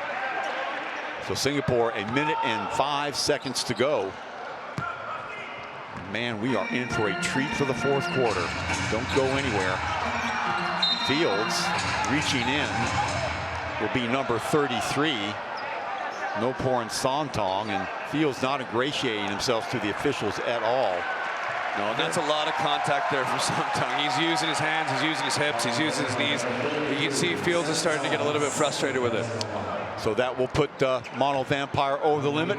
So Singapore, 1 minute and 5 seconds to go. Man, we are in for a treat for the fourth quarter. Don't go anywhere. Fields reaching in will be number 33. No pouring Santong, and Fields not ingratiating himself to the officials at all. No, that's a lot of contact there from Santong. He's using his hands, he's using his hips, he's using his knees. You can see Fields is starting to get a little bit frustrated with it. So that will put Mono Vampire over the limit.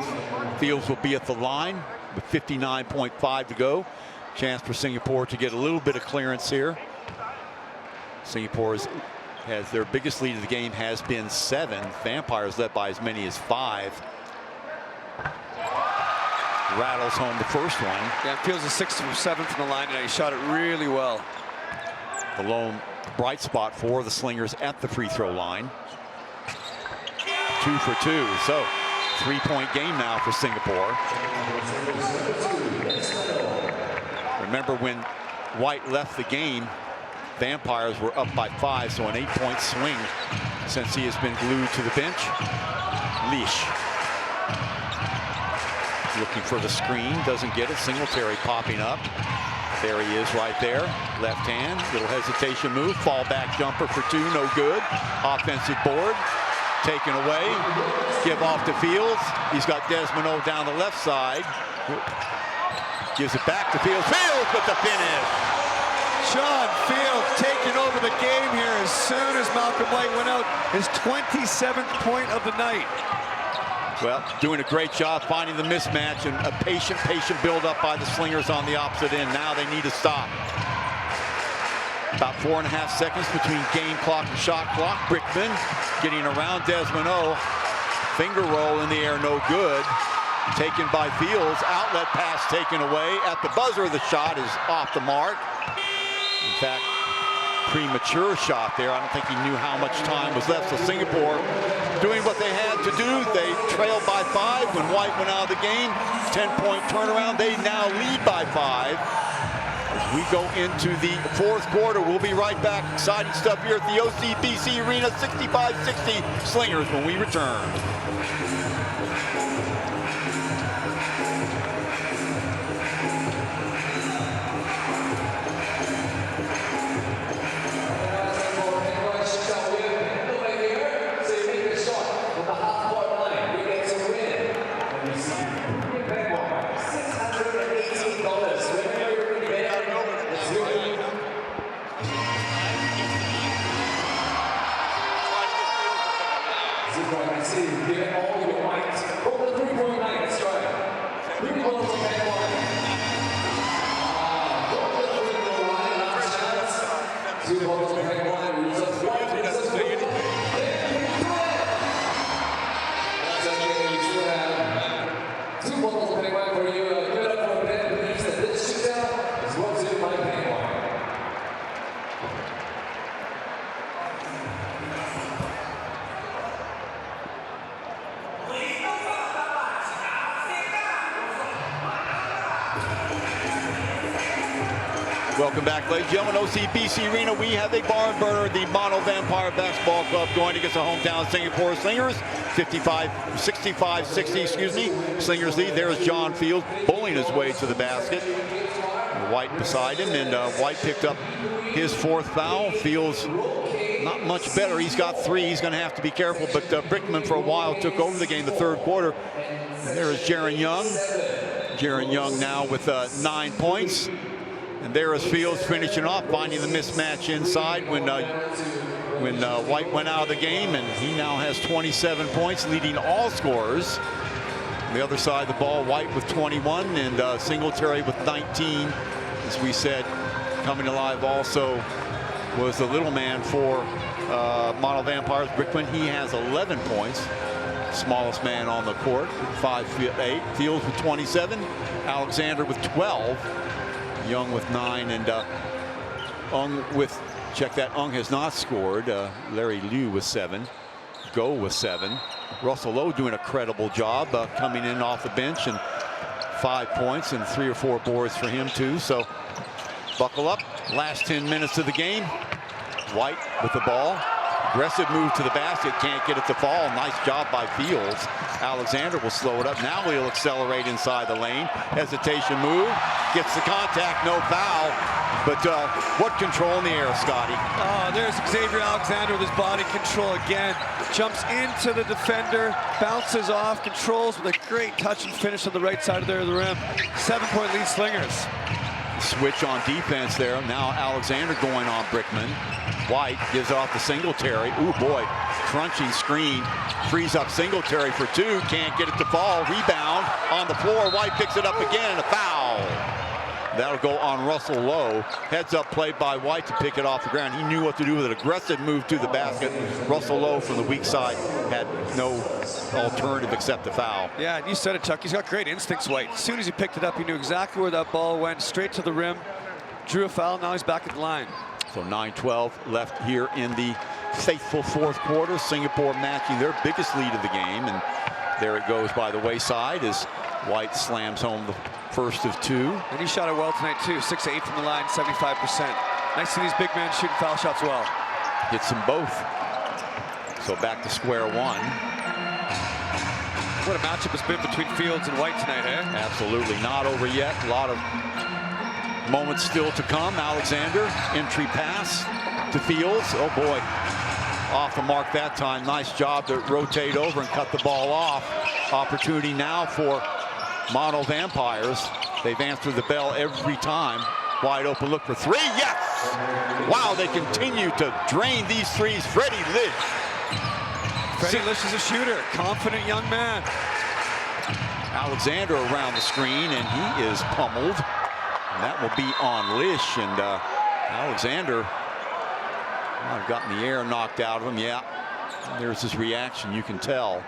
Fields will be at the line with 59.5 to go. Chance for Singapore to get a little bit of clearance here. Singapore has their biggest lead of the game has been 7. Vampires led by as many as 5. rattles home the first one. Yeah, Fields is 6 from 7 from the line tonight. He shot it really well. The lone bright spot for the Slingers at the free throw line. 2 for 2. So 3-point game now for Singapore. Remember when White left the game, Vampires were up by 5, so an 8-point swing since he has been glued to the bench. Leash looking for the screen, doesn't get it. Singletary popping up. There he is right there. Left hand, little hesitation move. Fall back jumper for 2, no good. Offensive board, taken away. Give off to Fields. He's got Desmond O down the left side. Gives it back to Fields. Fields with the finish. Sean Fields taking over the game here as soon as Malcolm White went out. His 27th point of the night. Well, doing a great job finding the mismatch and a patient build-up by the Slingers on the opposite end. Now they need to stop. About 4.5 seconds between game clock and shot clock. Brickman getting around Desmond O. Finger roll in the air, no good. Taken by Fields. Outlet pass taken away. At the buzzer, the shot is off the mark. In fact, premature shot there. I don't think he knew how much time was left. So Singapore doing what they had to do. They trailed by 5 when White went out of the game. 10-point turnaround. They now lead by 5. As we go into the fourth quarter, we'll be right back. Exciting stuff here at the OCBC Arena. 65-60 Slingers when we return. Welcome back, ladies and gentlemen. OCBC Arena, we have a barn burner. The Mono Vampire Basketball Club going against the hometown Singapore Slingers. 65-60, excuse me. Slingers lead. There's John Fields bowling his way to the basket. White beside him, and White picked up his 4th foul. Fields not much better. He's got 3. He's going to have to be careful, but Brickman for a while took over the game the third quarter. And there is Jaron Young. Jaron Young now with 9 points. And there is Fields finishing off, finding the mismatch inside when White went out of the game, and he now has 27 points, leading all scorers. On the other side of the ball, White with 21 and Singletary with 19. As we said, coming alive also was the little man for Mono Vampires, Brickman. He has 11 points. Smallest man on the court, 5'8". Fields with 27. Alexander with 12. Young with 9, and Ung with, check that, Ung has not scored. Larry Liu with 7. Go with 7. Russell Lowe doing a credible job coming in off the bench, and 5 points and 3 or 4 boards for him too. So buckle up. Last 10 minutes of the game. White with the ball. Aggressive move to the basket, can't get it to fall. Nice job by Fields. Alexander will slow it up. Now he'll accelerate inside the lane. Hesitation move, gets the contact, no foul. But what control in the air, Scotty? Oh, there's Xavier Alexander with his body control again. Jumps into the defender, bounces off, controls with a great touch and finish on the right side of the rim. 7-point lead Slingers. Switch on defense there. Now Alexander going on Brickman. White gives off to Singletary. Ooh, boy, crunching screen. Frees up Singletary for 2. Can't get it to fall. Rebound on the floor. White picks it up again, and a foul. That'll go on Russell Lowe. Heads up play by White to pick it off the ground. He knew what to do with an aggressive move to the basket. Russell Lowe from the weak side had no alternative except the foul. Yeah, and you said it, Chuck. He's got great instincts, White. As soon as he picked it up, he knew exactly where that ball went, straight to the rim, drew a foul, now he's back at the line. So 9-12 left here in the faithful fourth quarter. Singapore matching their biggest lead of the game, and there it goes by the wayside as White slams home the first of two. And he shot it well tonight too, 6-8 from the line, 75%. Nice to see these big men shooting foul shots well. Hits them both. So back to square one. What a matchup it's been between Fields and White tonight, eh? Absolutely not over yet. A lot of moments still to come. Alexander, entry pass to Fields. Oh boy, off the mark that time. Nice job to rotate over and cut the ball off. Opportunity now for Mono Vampires. They've answered the bell every time. Wide open look for three. Yes! Wow, they continue to drain these threes. Freddie Lish. Freddie Lish is a shooter, confident young man. Alexander around the screen, and he is pummeled. And that will be on Lish, and Alexander might have gotten the air knocked out of him. Yeah, there's his reaction, you can tell.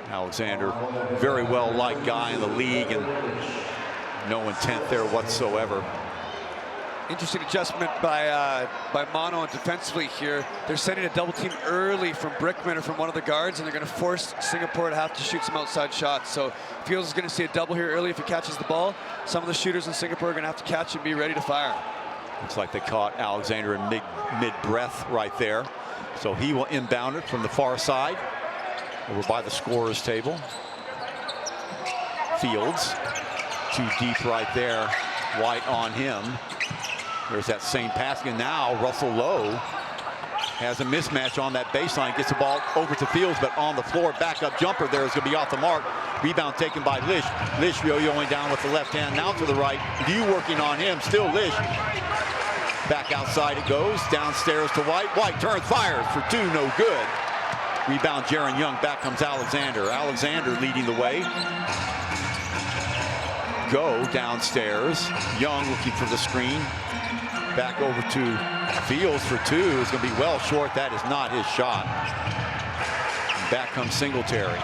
Alexander, very well-liked guy in the league, and no intent there whatsoever. Interesting adjustment by Mono and defensively here. They're sending a double team early from Brickman or from one of the guards, and they're going to force Singapore to have to shoot some outside shots. So Fields is going to see a double here early if he catches the ball. Some of the shooters in Singapore are going to have to catch and be ready to fire. Looks like they caught Alexander in mid-breath right there. So he will inbound it from the far side over by the scorer's table. Fields, too deep right there. White on him. There's that same pass, and now Russell Lowe has a mismatch on that baseline. Gets the ball over to Fields, but on the floor, backup jumper there is going to be off the mark. Rebound taken by Lish. Lish yo-yoing down with the left hand, now to the right. Liu working on him, still Lish. Back outside it goes, downstairs to White. White turns, fires for two, no good. Rebound Jaron Young, back comes Alexander. Alexander leading the way. Go downstairs. Young looking for the screen. Back over to Fields for two. Is going to be well short. That is not his shot. Back comes Singletary.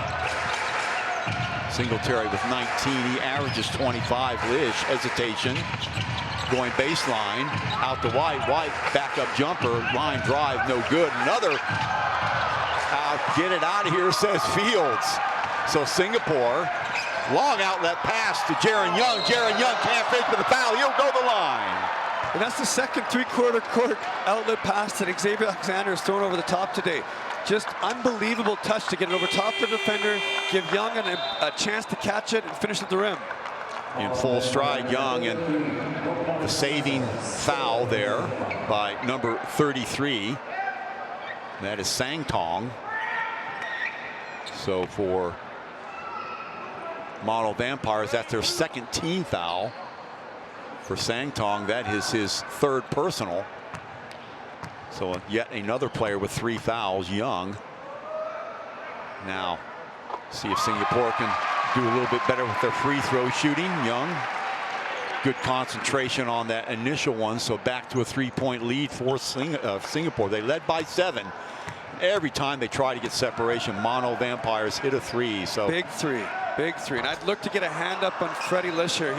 Singletary with 19. He averages 25. Lish, hesitation. Going baseline. Out to White. White, backup jumper. Line drive, no good. Another. Get it out of here, says Fields. So Singapore. Long outlet pass to Jaron Young. Jaron Young can't fake with the foul. He'll go the line. And that's the second three-quarter court outlet pass that Xavier Alexander has thrown over the top today. Just unbelievable touch to get it over top the defender, give Young a chance to catch it and finish at the rim. In full stride, Young, and the saving foul there by number 33. That is Sang Tong. So for Mono Vampires, that's their second team foul. For Sang Tong, that is his third personal. So yet another player with 3 fouls, Young. Now, see if Singapore can do a little bit better with their free throw shooting. Young, good concentration on that initial one, so back to a 3-point lead for Singapore. They led by 7. Every time they try to get separation, Mono Vampires hit a 3. So big three. Big three, and I'd look to get a hand up on Freddie Lisher.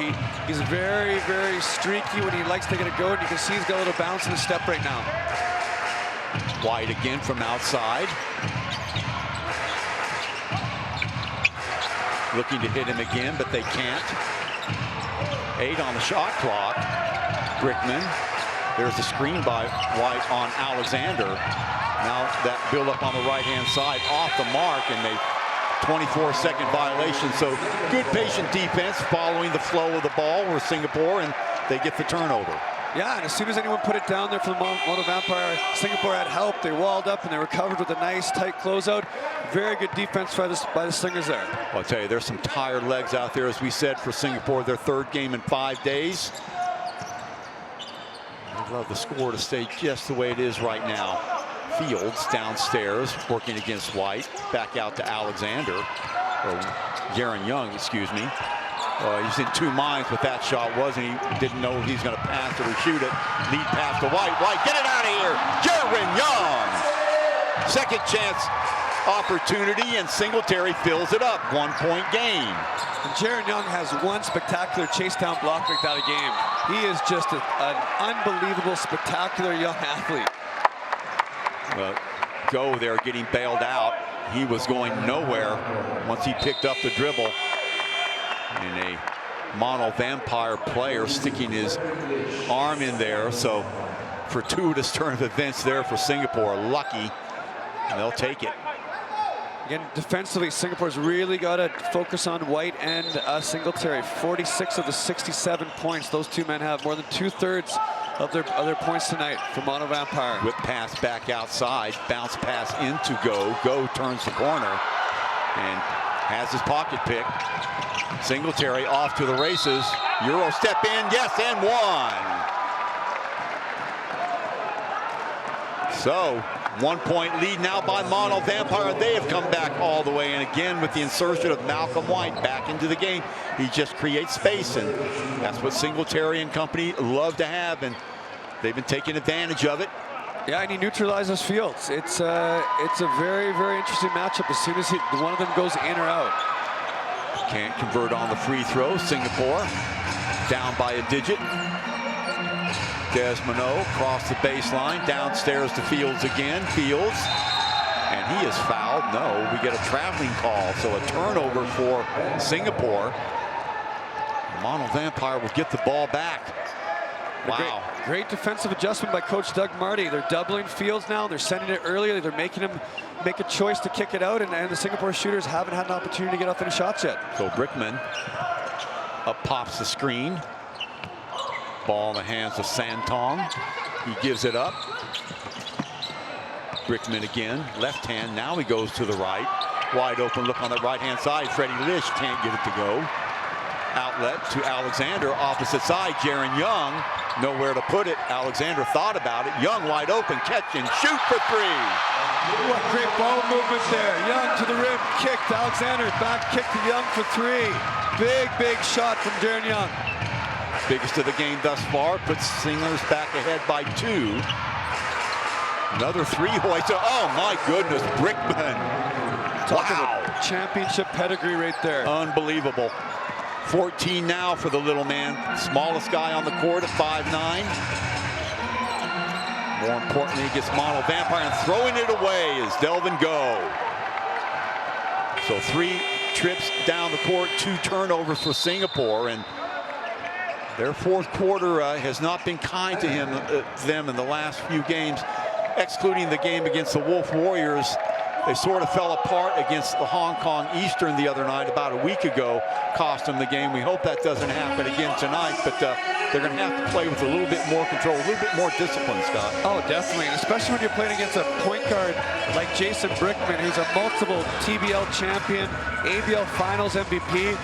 He's very, very streaky when he likes to get a go, and you can see he's got a little bounce in his step right now. White again from outside. Looking to hit him again, but they can't. 8 on the shot clock. Brickman. There's the screen by White on Alexander. Now that build up on the right-hand side off the mark, and they 24-second violation. So good patient defense following the flow of the ball for Singapore, and they get the turnover. Yeah, and as soon as anyone put it down there for the Mono Vampire, Singapore had help. They walled up and they recovered with a nice tight closeout. Very good defense by the Slingers there. Well, I'll tell you, there's some tired legs out there, as we said, for Singapore, their 3rd game in 5 days. I'd love the score to stay just the way it is right now. Fields downstairs working against White. Back out to Alexander, or Jaron Young, excuse me. He's in two minds what that shot was, and he didn't know if he's going to pass it or shoot it. Lead pass to White. White, get it out of here! Jaron Young! Second chance opportunity, and Singletary fills it up. 1 point game. And Jaron Young has one spectacular chase down block like that a game. He is just an unbelievable, spectacular young athlete. Go there getting bailed out. He was going nowhere once he picked up the dribble. And a Mono Vampire player sticking his arm in there. So fortuitous turn of events there for Singapore. Lucky, and they'll take it. Again, defensively, Singapore's really got to focus on White and Singletary. 46 of the 67 points those two men have. More than 2/3 of their points tonight for Mono Vampire. Whip pass back outside. Bounce pass into Go. Go turns the corner and has his pocket pick. Singletary off to the races. Euro step in. Yes, and one. So 1 point lead now by Mono Vampire. They have come back all the way, and again with the insertion of Malcolm White back into the game, he just creates space, and that's what Singletary and company love to have, and they've been taking advantage of it. Yeah, and he neutralizes Fields. It's a very, very interesting matchup as soon as one of them goes in or out. Can't convert on the free throw. Singapore down by a digit. Desmond across the baseline, downstairs to Fields again. Fields, and he is fouled. No, we get a traveling call, so a turnover for Singapore. Mono Vampire will get the ball back. Wow. Great defensive adjustment by Coach Doug Marty. They're doubling Fields now. They're sending it earlier. They're making him make a choice to kick it out, and the Singapore shooters haven't had an opportunity to get off any shots yet. So Brickman up pops the screen. Ball in the hands of Santong. He gives it up. Brickman again, left hand. Now he goes to the right. Wide open look on the right-hand side. Freddie Lish can't get it to go. Outlet to Alexander, opposite side. Jaron Young, nowhere to put it. Alexander thought about it. Young wide open, catch and shoot for three. What great ball movement there. Young to the rim, kicked. Alexander back kick to Young for three. Big shot from Jaron Young. Biggest of the game thus far, puts Slingers back ahead by 2. Another three hoist. Oh my goodness, Brickman. Talk about championship pedigree right there. Unbelievable. 14 now for the little man. Smallest guy on the court at 5'9". More importantly, he gets Mono Vampire, and throwing it away is Delvin Go. So 3 trips down the court, 2 turnovers for Singapore, and their fourth quarter has not been kind to them in the last few games, excluding the game against the Wolf Warriors. They sort of fell apart against the Hong Kong Eastern the other night, about a week ago, cost them the game. We hope that doesn't happen again tonight, but they're going to have to play with a little bit more control, a little bit more discipline, Scott. Oh, definitely, and especially when you're playing against a point guard like Jason Brickman, who's a multiple TBL champion, ABL Finals MVP.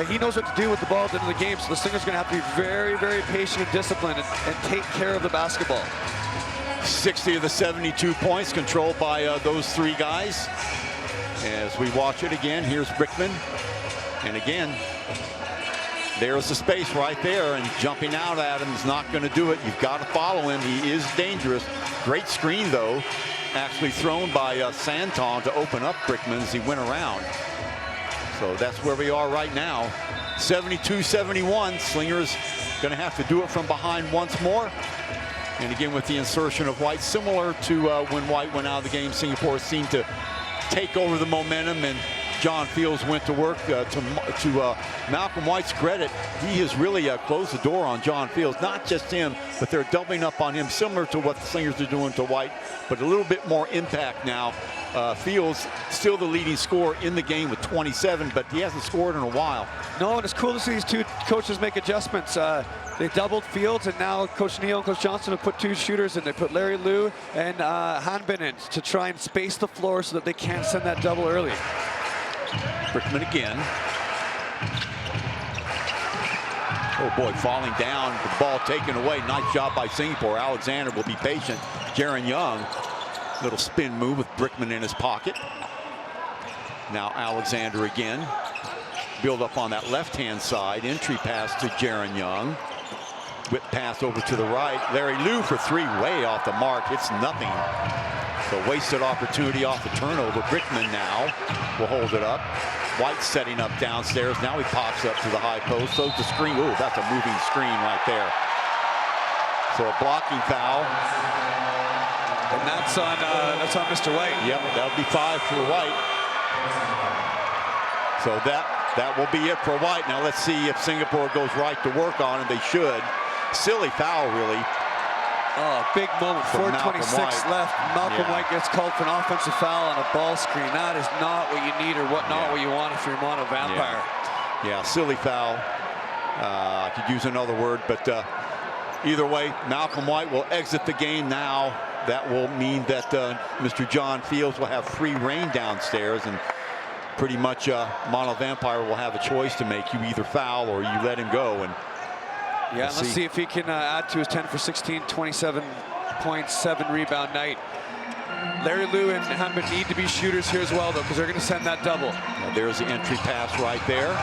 He knows what to do with the ball at the end of the game, so the Slingers are going to have to be very, very patient and disciplined and take care of the basketball. 60 of the 72 points controlled by those 3 guys. As we watch it again, here's Brickman. And again, there's the space right there, and jumping out at him is not going to do it. You've got to follow him. He is dangerous. Great screen, though, actually thrown by Santong to open up Brickman as he went around. So that's where we are right now. 72-71. Slingers going to have to do it from behind once more. And again, with the insertion of White, similar to when White went out of the game, Singapore seemed to take over the momentum, and John Fields went to work. To Malcolm White's credit, he has really closed the door on John Fields. Not just him, but they're doubling up on him, similar to what the Slingers are doing to White, but a little bit more impact now. Fields still the leading scorer in the game with 27, but he hasn't scored in a while. No, and it's cool to see these 2 coaches make adjustments. They doubled Fields, and now Coach Neal and Coach Johnson have put 2 shooters in. They put Larry Liu and Hanbin in to try and space the floor so that they can't send that double early. Brickman again. Oh boy, falling down, the ball taken away. Nice job by Singapore. Alexander will be patient. Jaron Young, little spin move with Brickman in his pocket. Now Alexander again. build up on that left-hand side. Entry pass to Jaron Young. Whip pass over to the right. Larry Liu for three, way off the mark. It's nothing. So wasted opportunity off the turnover. Brickman now will hold it up. White setting up downstairs. Now he pops up to the high post. So the screen. Ooh, that's a moving screen right there. So a blocking foul. And that's on Mr. White. Yep, that'll be 5 for White. So that will be it for White. Now let's see if Singapore goes right to work on it. They should. Silly foul, really. Oh, big moment. 4:26 left. Malcolm White gets called for an offensive foul on a ball screen. That is not what you need or not what you want if you're Mono Vampire. Yeah, silly foul. I could use another word, but either way, Malcolm White will exit the game now. That will mean that Mr. John Fields will have free reign downstairs, and pretty much Mono Vampire will have a choice to make. You either foul or you let him go. And yeah, let's see if he can add to his 10 for 16, 27.7 rebound night. Larry Liu and Hanbin need to be shooters here as well, though, because they're going to send that double. Now there's the entry pass right there.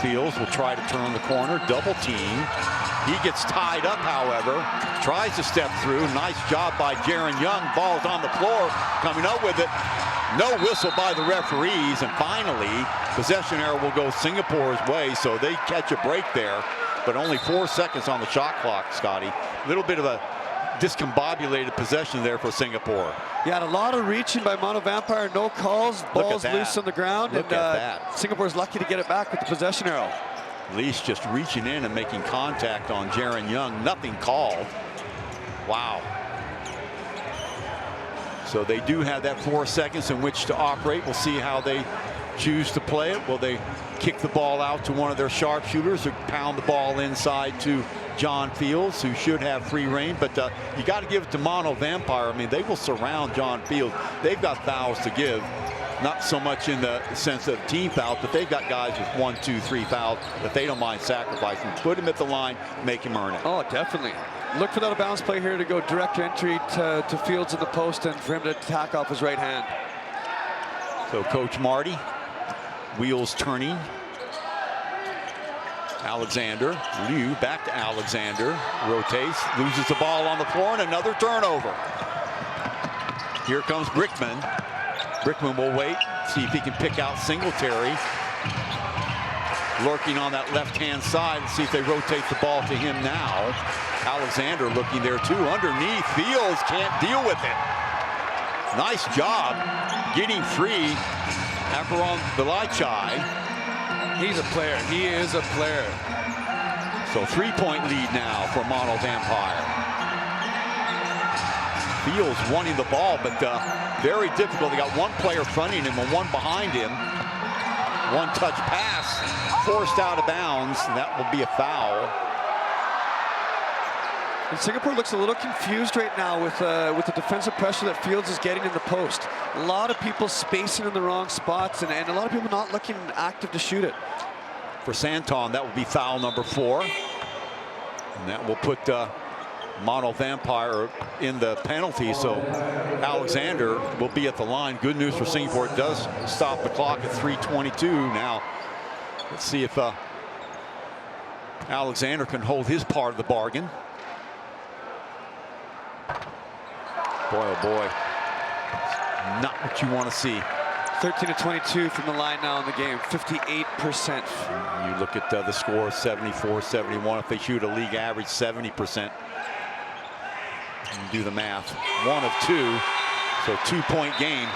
Fields will try to turn the corner, double team. He gets tied up, however, tries to step through. Nice job by Jaron Young. Ball's on the floor, coming up with it. No whistle by the referees, and finally, possession error will go Singapore's way, so they catch a break there. But only 4 seconds on the shot clock, Scotty. A little bit of a discombobulated possession there for Singapore. Yeah, and a lot of reaching by Mono Vampire. No calls. Ball's loose on the ground. Look at that. Singapore's lucky to get it back with the possession arrow. Least just reaching in and making contact on Jaron Young. Nothing called. Wow. So they do have that 4 seconds in which to operate. We'll see how they choose to play it. Will they kick the ball out to one of their sharpshooters or pound the ball inside to John Fields, who should have free reign? But you got to give it to Mono Vampire. I mean, they will surround John Fields. They've got fouls to give. Not so much in the sense of team fouls, but they've got guys with 1, 2, 3 fouls that they don't mind sacrificing. Put him at the line, make him earn it. Oh, definitely. Look for that bounce play here to go direct entry to Fields in the post and for him to attack off his right hand. So Coach Marty, wheels turning. Alexander, Liu back to Alexander, rotates, loses the ball on the floor, and another turnover. Here comes Brickman. Brickman will wait, see if he can pick out Singletary. Lurking on that left-hand side, and see if they rotate the ball to him now. Alexander looking there too, underneath. Fields can't deal with it. Nice job getting free. Akron Vilachai. He's a player. He is a player. So 3-point lead now for Mono Vampire. Fields wanting the ball, but very difficult. They got one player fronting him and one behind him. One touch pass forced out of bounds, and that will be a foul. And Singapore looks a little confused right now with the defensive pressure that Fields is getting in the post. A lot of people spacing in the wrong spots, and a lot of people not looking active to shoot it. For Santon, that will be foul number 4. And that will put Mono Vampire in the penalty, so Alexander will be at the line. Good news for Singapore, it does stop the clock at 3:22 now. Let's see if Alexander can hold his part of the bargain. Boy, oh boy, not what you want to see. 13 of 22 from the line now in the game, 58%. You look at the score, 74-71. If they shoot a league average 70%, do the math. 1 of 2, so 2-point game.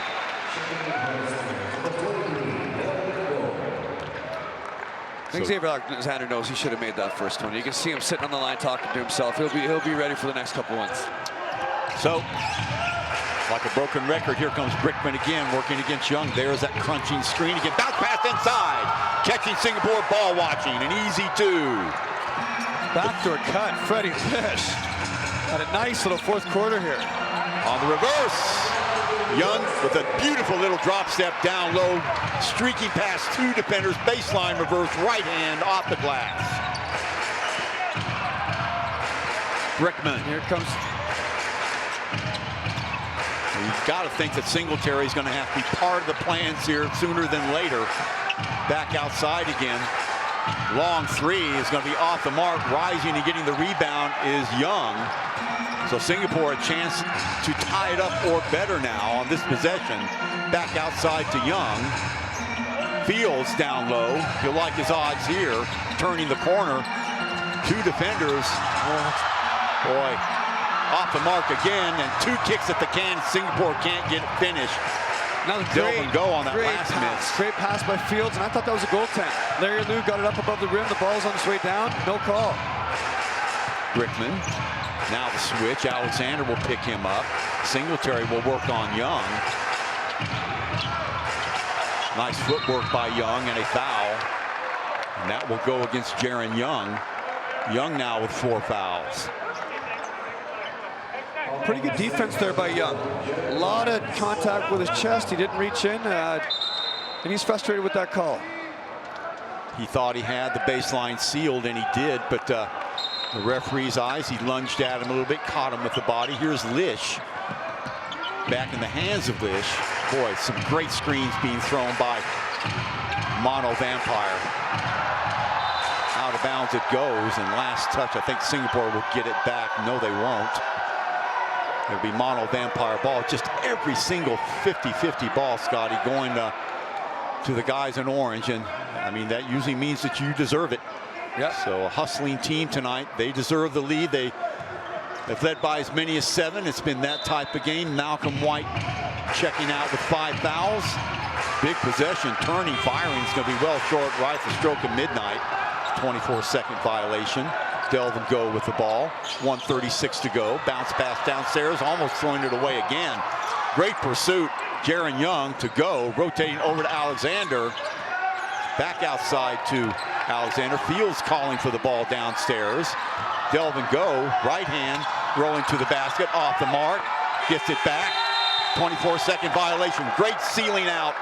I think Xavier Alexander knows he should have made that first one. You can see him sitting on the line talking to himself. He'll be ready for the next couple ones. So, like a broken record, here comes Brickman again, working against Young. There's that crunching screen again. Bounce pass inside. Catching Singapore, ball watching. An easy 2. Backdoor cut. Freddie Fish had a nice little fourth quarter here. On the reverse. Young with a beautiful little drop step down low. Streaking past 2 defenders. Baseline reverse, right hand off the glass. Brickman. Here comes. You've got to think that Singletary is going to have to be part of the plans here sooner than later. Back outside again. Long three is going to be off the mark. Rising and getting the rebound is Young. So Singapore a chance to tie it up or better now on this possession. Back outside to Young. Fields down low. He'll like his odds here. Turning the corner. Two defenders. Boy, off the mark again, and two kicks at the can. Singapore can't get it finished. Another Go on that last miss. Great pass by Fields, and I thought that was a goaltend. Larry Liu got it up above the rim. The ball's on its way down. No call. Brickman. Now the switch. Alexander will pick him up. Singletary will work on Young. Nice footwork by Young and a foul. And that will go against Jaron Young. Young now with 4 fouls. Pretty good defense there by Young. A lot of contact with his chest. He didn't reach in, and he's frustrated with that call. He thought he had the baseline sealed, and he did, but the referee's eyes, he lunged at him a little bit, caught him with the body. Here's Lish. Back in the hands of Lish. Boy, some great screens being thrown by Mono Vampire. Out of bounds it goes, and last touch, I think Singapore will get it back. No, they won't. It'll be Mono Vampire ball. Just every single 50-50 ball, Scotty, going to the guys in orange. And I mean, that usually means that you deserve it. Yeah. So a hustling team tonight. They deserve the lead. They've led by as many as 7. It's been that type of game. Malcolm White checking out with 5 fouls. Big possession, turning, firing is going to be well short right at the stroke of midnight. 24-second violation. Delvin Go with the ball. 1:36 to go. Bounce pass downstairs, almost throwing it away again. Great pursuit. Jaron Young to Go, rotating over to Alexander. Back outside to Alexander. Fields calling for the ball downstairs. Delvin Go, right hand, rolling to the basket, off the mark. Gets it back. 24-second violation. Great sealing out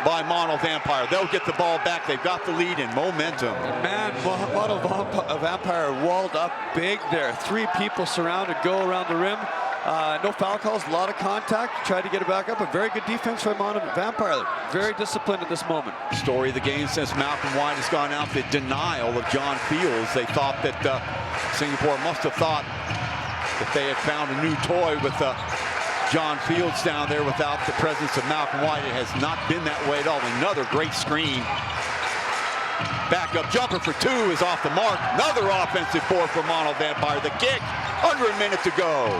by Mono Vampire. They'll get the ball back. They've got the lead in momentum. Man, Mono Vampire walled up big there. 3 people surrounded, Go around the rim. No foul calls, a lot of contact. Tried to get it back up. A very good defense by Mono Vampire. Very disciplined at this moment. Story of the game since Malcolm White has gone out, the denial of John Fields. They thought that Singapore must have thought that they had found a new toy with John Fields down there without the presence of Malcolm White. It has not been that way at all. Another great screen. Backup jumper for 2 is off the mark. Another offensive board for Mono Vampire. The kick, under a minute to go.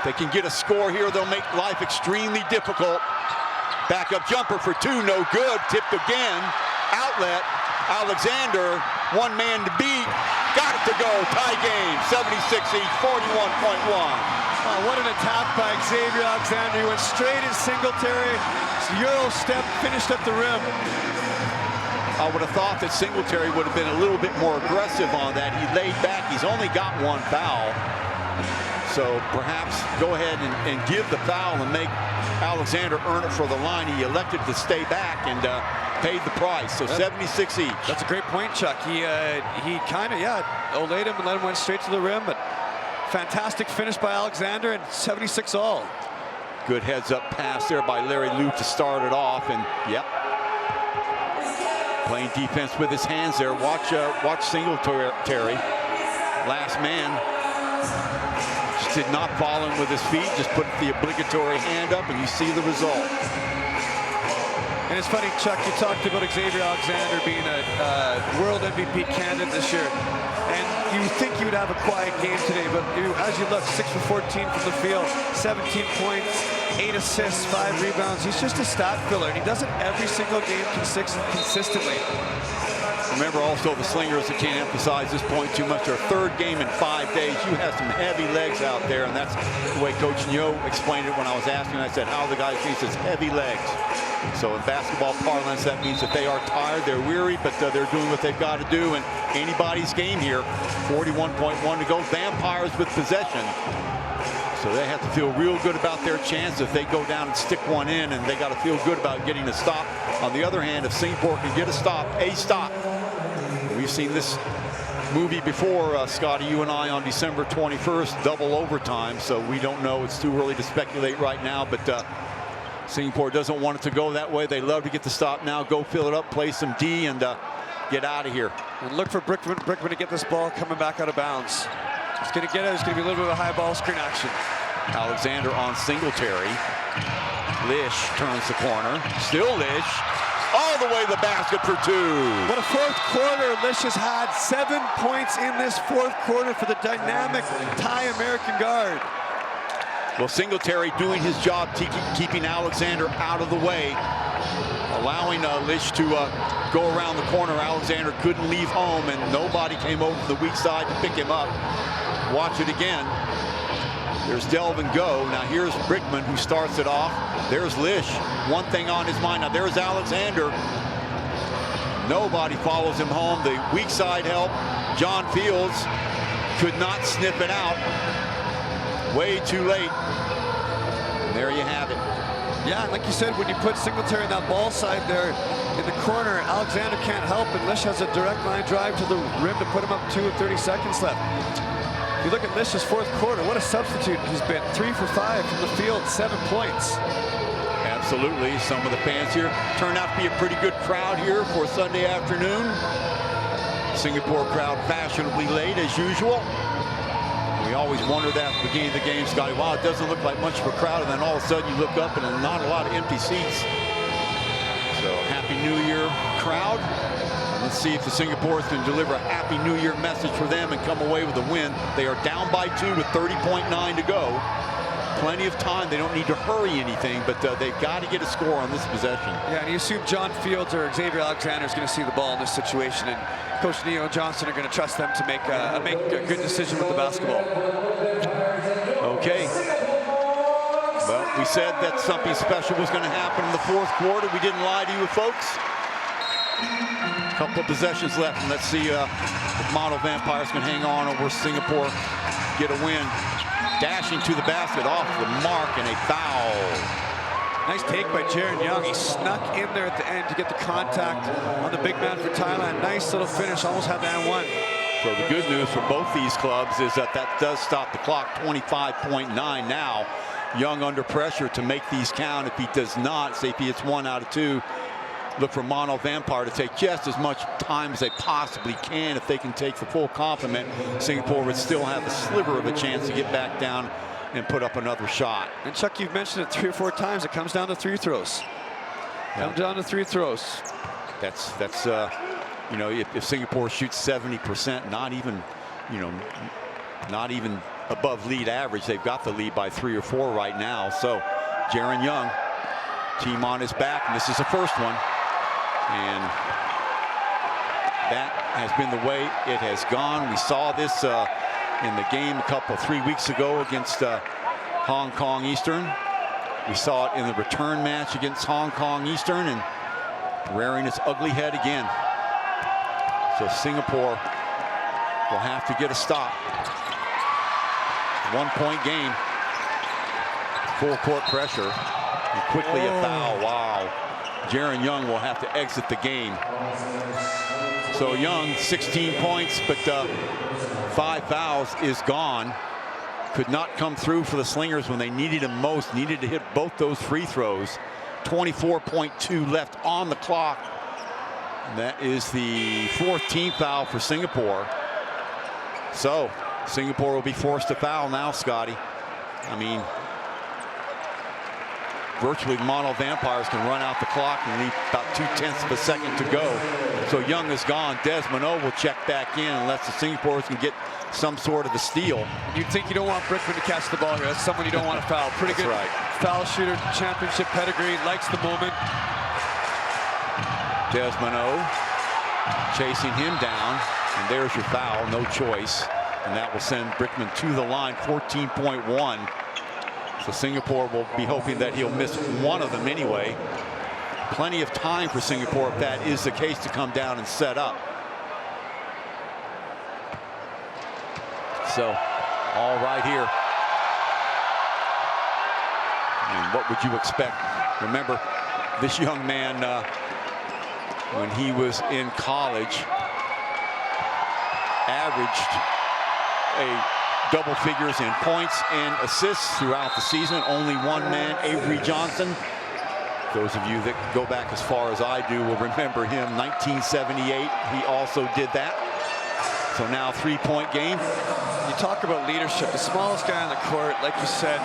If they can get a score here, they'll make life extremely difficult. Backup jumper for 2, no good. Tipped again. Outlet. Alexander, 1 man to beat. Got it to go. Tie game. 76 each. 41.1. Oh, what an attack by Xavier Alexander. He went straight at Singletary. Euro step, finished at the rim. I would have thought that Singletary would have been a little bit more aggressive on that. He laid back. He's only got 1 foul. So perhaps go ahead and give the foul and make Alexander earn it for the line. He elected to stay back and paid the price. So 76 each. That's a great point, Chuck. He kind of, olayed him and let him went straight to the rim. But fantastic finish by Alexander, and 76 all. Good heads-up pass there by Larry Liu to start it off, and yep. Playing defense with his hands there. Watch Singletary. Last man. Just did not follow him with his feet. Just put the obligatory hand up, and you see the result. And it's funny, Chuck, you talked about Xavier Alexander being a World MVP candidate this year. And you think he would have a quiet game today, but as you look, 6 for 14 from the field, 17 points, 8 assists, 5 rebounds. He's just a stat filler, and he does it every single game consistently. Remember also the Slingers, I can't emphasize this point too much, their 3rd game in 5 days. You have some heavy legs out there, and that's the way Coach Nyo explained it when I was asking. I said, how are the guys doing? He says, heavy legs. So in basketball parlance, that means that they are tired, they're weary, but they're doing what they've got to do. And anybody's game here, 41.1 to go. Vampires with possession. So they have to feel real good about their chance if they go down and stick one in, and they got to feel good about getting a stop. On the other hand, if Singapore can get a stop, we've seen this movie before, Scotty, you and I, on December 21st, double overtime. So we don't know. It's too early to speculate right now, but Singapore doesn't want it to go that way. They love to get the stop now, go fill it up, play some D, and get out of here. And look for Brickman to get this ball coming back out of bounds. He's going to get it. It's going to be a little bit of a high ball screen action. Alexander on Singletary. Lish turns the corner. Still Lish. All the way to the basket for 2. What a fourth quarter. Lish has had 7 points in this fourth quarter for the dynamic Thai American guard. Well, Singletary doing his job, keeping Alexander out of the way, allowing Lish to go around the corner. Alexander couldn't leave home, and nobody came over to the weak side to pick him up. Watch it again. There's Delvin Go. Now here's Brickman who starts it off. There's Lish. One thing on his mind. Now there's Alexander. Nobody follows him home. The weak side help. John Fields could not snip it out. Way too late. And there you have it. Yeah, and like you said, when you put Singletary in that ball side there in the corner, Alexander can't help, and Lish has a direct line drive to the rim to put him up 2 with 30 seconds left. If you look at Lish's fourth quarter, what a substitute he's been. 3 for 5 from the field, 7 points. Absolutely. Some of the fans here turned out to be a pretty good crowd here for Sunday afternoon. Singapore crowd fashionably late as usual. We always wonder that at the beginning of the game, Scotty, wow, it doesn't look like much of a crowd, and then all of a sudden you look up and not a lot of empty seats. So Happy New Year, crowd. Let's see if the Singaporeans can deliver a Happy New Year message for them and come away with a win. They are down by 2 with 30.9 to go. Plenty of time. They don't need to hurry anything, but they've got to get a score on this possession. Yeah, and you assume John Fields or Xavier Alexander is going to see the ball in this situation, and Coach Neo and Johnson are going to trust them to make a good decision with the basketball. Okay. Well, we said that something special was going to happen in the fourth quarter. We didn't lie to you folks. A couple of possessions left, and let's see if Mono Vampires can hang on over Singapore, get a win. Dashing to the basket, off the mark, and a foul. Nice take by Jaron Young. He snuck in there at the end to get the contact on the big man for Thailand. Nice little finish, almost had the and one. So the good news for both these clubs is that does stop the clock. 25.9 now. Young under pressure to make these count. If he does not, say if he hits 1 out of 2, look for Mono Vampire to take just as much time as they possibly can. If they can take the full complement, Singapore would still have a sliver of a chance to get back down and put up another shot. And Chuck, you've mentioned it 3 or 4 times. It comes down to 3 throws. Comes down to 3 throws. That's you know, if Singapore shoots 70%, not even above league average, they've got the lead by 3 or 4 right now. So Jaron Young, team on his back, and this is the first one. And that has been the way it has gone. We saw this in the game 3 weeks ago against Hong Kong Eastern. We saw it in the return match against Hong Kong Eastern, and rearing its ugly head again. So Singapore will have to get a stop. 1-point game. Full court pressure. And quickly a foul. Wow. Jaron Young will have to exit the game. So Young, 16 points, but 5 fouls is gone. Could not come through for the Slingers when they needed him most. Needed to hit both those free throws. 24.2 left on the clock. And that is the 4th team foul for Singapore. So Singapore will be forced to foul now, Scotty. I mean, virtually Mono Vampires can run out the clock and leave about 0.2 of a second to go. So Young is gone. Desmond will check back in unless the Singaporeans can get some sort of a steal. You'd think you don't want Brickman to catch the ball here. That's someone you don't want to foul. Pretty good foul shooter, championship pedigree, likes the moment. Desmond chasing him down, and there's your foul, no choice. And that will send Brickman to the line, 14.1. So Singapore will be hoping that he'll miss one of them anyway. Plenty of time for Singapore, if that is the case, to come down and set up. So, all right here. And what would you expect? Remember, this young man, when he was in college, averaged a double figures in points and assists throughout the season. Only one man, Avery Johnson, Those of you that go back as far as I do will remember him. 1978, he also did that. So now 3-point game. You talk about leadership. The smallest guy on the court, like you said,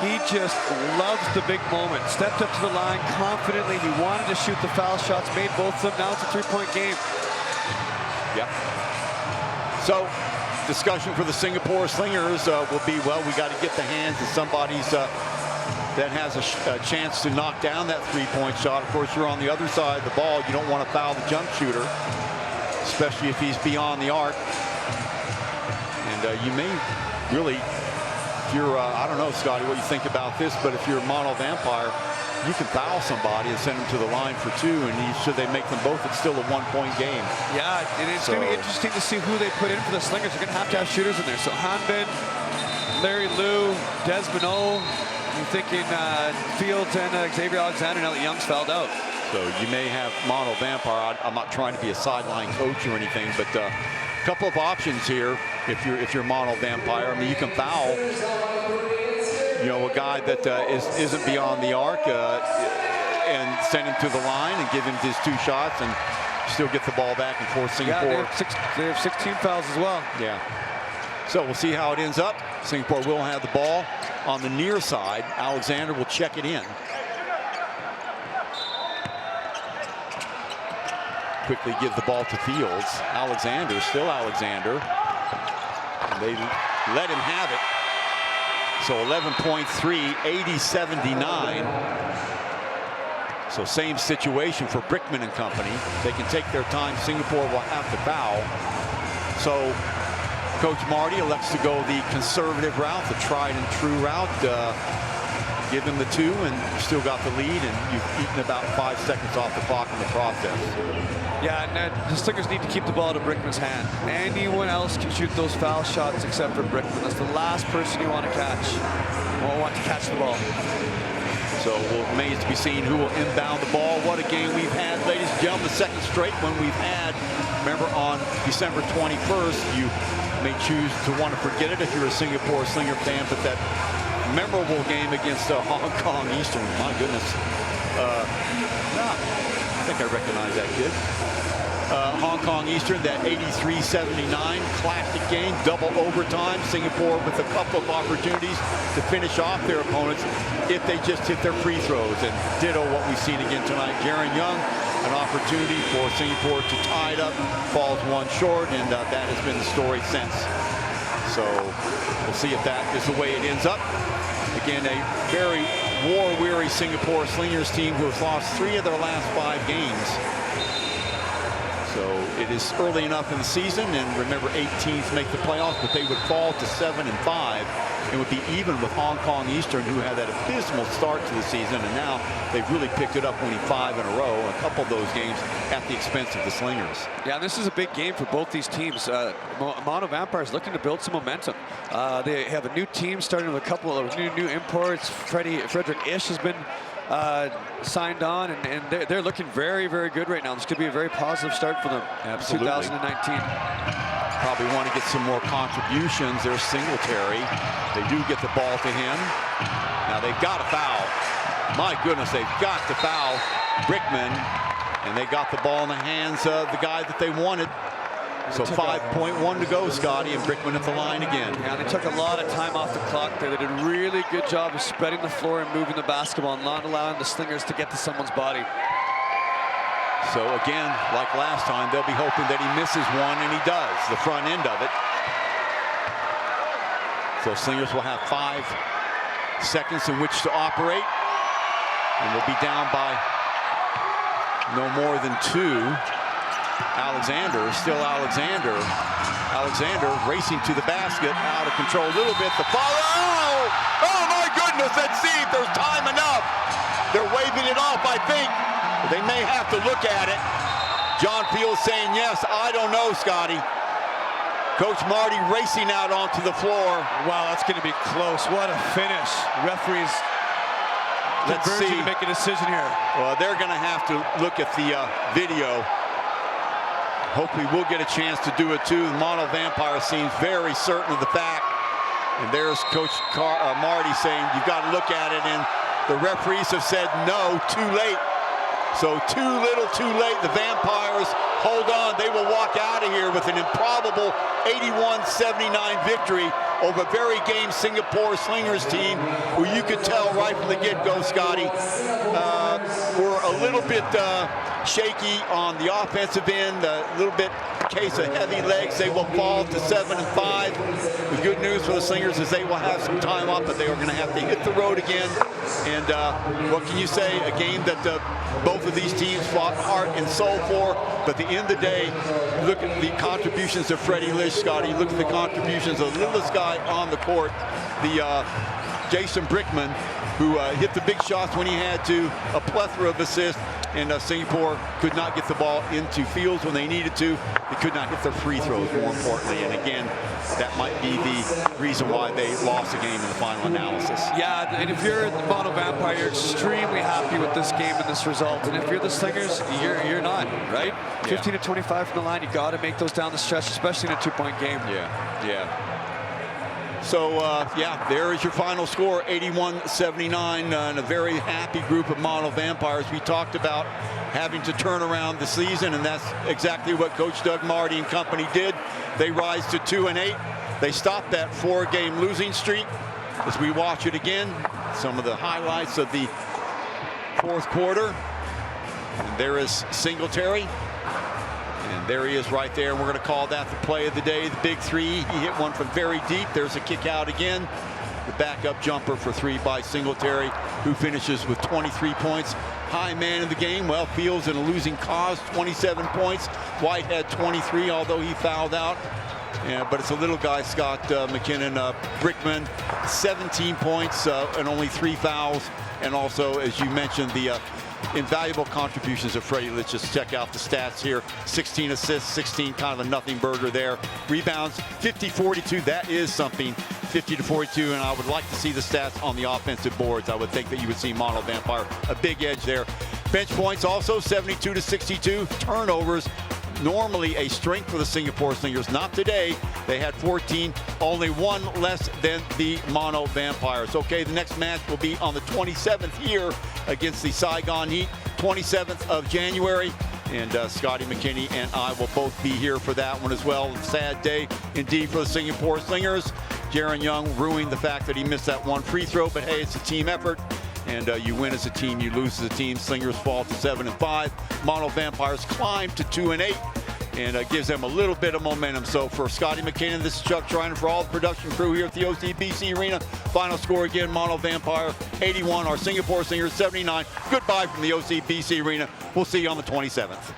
he just loves the big moment. Stepped up to the line confidently. He wanted to shoot the foul shots, made both of them. Now it's a 3-point game. Yep. So discussion for the Singapore Slingers will be, well, we got to get the hands of somebody's that has a chance to knock down that 3-point shot. Of course, you're on the other side of the ball. You don't want to foul the jump shooter, especially if he's beyond the arc. And you may really, if you're, I don't know, Scotty, what you think about this, but if you're a mono vampire, you can foul somebody and send them to the line for 2, and should they make them both, it's still a 1-point game. Yeah, and it's going to be interesting to see who they put in for the Slingers. They're going to have shooters in there. So Hanbin, Larry Liu, Desmond O. You're thinking Fields and Xavier Alexander now that Young's fouled out. So you may have mono vampire. I'm not trying to be a sideline coach or anything, but a couple of options here if you're mono vampire. I mean, you can foul, you know, a guy that isn't beyond the arc and send him to the line and give him his 2 shots and still get the ball back and forth Singapore. Yeah, they have 16 fouls as well. Yeah. So we'll see how it ends up. Singapore will have the ball on the near side. Alexander will check it in. Quickly give the ball to Fields. Alexander, still Alexander. And they let him have it. So 11.3, 80-79. So same situation for Brickman and company. They can take their time. Singapore will have to foul. So Coach Marty elects to go the conservative route, the tried and true route. Give them the 2, and you still got the lead, and you've eaten about 5 seconds off the clock in the process. Yeah, and the Slingers need to keep the ball to Brickman's hand. Anyone else can shoot those foul shots except for Brickman. That's the last person you want to catch. Won't want to catch the ball. So we'll remain to be seen who will inbound the ball. What a game we've had, ladies and gentlemen. The second straight one we've had. Remember, on December 21st, you may choose to want to forget it if you're a Singapore Slinger fan, but that memorable game against Hong Kong Eastern, my goodness. I think I recognize that kid. Hong Kong Eastern, that 83-79 classic game, double overtime. Singapore with a couple of opportunities to finish off their opponents if they just hit their free throws. And ditto what we've seen again tonight. Jaron Young, an opportunity for Singapore to tie it up, falls 1 short, and that has been the story since. So we'll see if that is the way it ends up. Again, a very war-weary Singapore Slingers team who has lost 3 of their last 5 games. So it is early enough in the season, and remember, 8 teams make the playoffs, but they would fall to 7-5 and would be even with Hong Kong Eastern, who had that abysmal start to the season, and now they've really picked it up, winning 5 in a row, a couple of those games at the expense of the Slingers. Yeah, this is a big game for both these teams. Mono Vampires looking to build some momentum. They have a new team starting with a couple of new imports. Frederick Ish has been signed on, and they're looking very, very good right now. This could be a very positive start for them. Absolutely. 2019. Probably want to get some more contributions. There's Singletary. They do get the ball to him. Now they've got to foul. My goodness, they've got to foul Brickman, and they got the ball in the hands of the guy that they wanted. So 5.1 to go, Scotty, and Brickman at the line again. Yeah, they took a lot of time off the clock there. They did a really good job of spreading the floor and moving the basketball and not allowing the Slingers to get to someone's body. So again, like last time, they'll be hoping that he misses one, and he does, the front end of it. So Slingers will have 5 seconds in which to operate, and they'll be down by no more than 2. Alexander, still Alexander. Alexander racing to the basket, out of control a little bit. The follow! Oh my goodness, let's see if there's time enough. They're waving it off, I think. They may have to look at it. John Fields saying yes. I don't know, Scotty. Coach Marty racing out onto the floor. Wow, that's going to be close. What a finish. Referees converging to make a decision here. Well, they're going to have to look at the video. Hopefully we'll get a chance to do it too. The Mono Vampire seems very certain of the fact. And there's Coach Marty saying you've got to look at it, and The referees have said no, too late. So too little, too late. The Vampires hold on. They will walk out of here with an improbable 81-79 victory over a very game Singapore Slingers team, who you could tell right from the get-go, Scotty, were a little bit shaky on the offensive end, a little bit case of heavy legs. They will fall to 7-5. The good news for the Slingers is they will have some time off, but they are going to have to hit the road again. And what can you say? A game that both of these teams fought heart and soul for. But at the end of the day, look at the contributions of Freddie Lish, Scotty. Look at the contributions of the littlest guy on the court, the Jason Brickman, who hit the big shots when he had to, a plethora of assists. And Singapore could not get the ball into fields when they needed to. They could not hit their free throws, more importantly. And again, that might be the reason why they lost the game in the final analysis. Yeah, and if you're the Mono Vampire, you're extremely happy with this game and this result. And if you're the Slingers, you're not, right? Yeah. 15 to 25 from the line, you got to make those down the stretch, especially in a 2-point game. Yeah. So, yeah, there is your final score, 81-79, and a very happy group of Mono Vampires. We talked about having to turn around the season, and that's exactly what Coach Doug Marty and company did. They rise to 2-8. They stopped that 4-game losing streak. As we watch it again, some of the highlights of the fourth quarter. And there is Singletary. And there he is right there. And we're going to call that the play of the day, the big three. He hit one from very deep. There's a kick out again. The backup jumper for three by Singletary, who finishes with 23 points. High man of the game. Well, Fields in a losing cause, 27 points. White had 23, although he fouled out. Yeah, but it's a little guy, Scott McKinnon. Brickman, 17 points and only 3 fouls. And also, as you mentioned, the invaluable contributions of Freddie. Let's just check out the stats here. 16 assists, 16, kind of a nothing burger there. Rebounds, 50-42. That is something. 50-42, and I would like to see the stats on the offensive boards. I would think that you would see Mono Vampire a big edge there. Bench points also 72-62. Turnovers, normally a strength for the Singapore Slingers. Not today. They had 14, only one less than the Mono Vampires. Okay, the next match will be on the 27th here against the Saigon Heat, 27th of January. And Scotty McKinney and I will both be here for that one as well. Sad day indeed for the Singapore Slingers. Jaron Young ruining the fact that he missed that one free throw, but hey, it's a team effort. And you win as a team, you lose as a team. Slingers fall to 7-5. Mono Vampires climb to 2-8. And gives them a little bit of momentum. So for Scotty McKinnon, this is Chuck Schreiner for all the production crew here at the OCBC Arena. Final score again, Mono Vampire 81, our Singapore Slingers 79. Goodbye from the OCBC Arena. We'll see you on the 27th.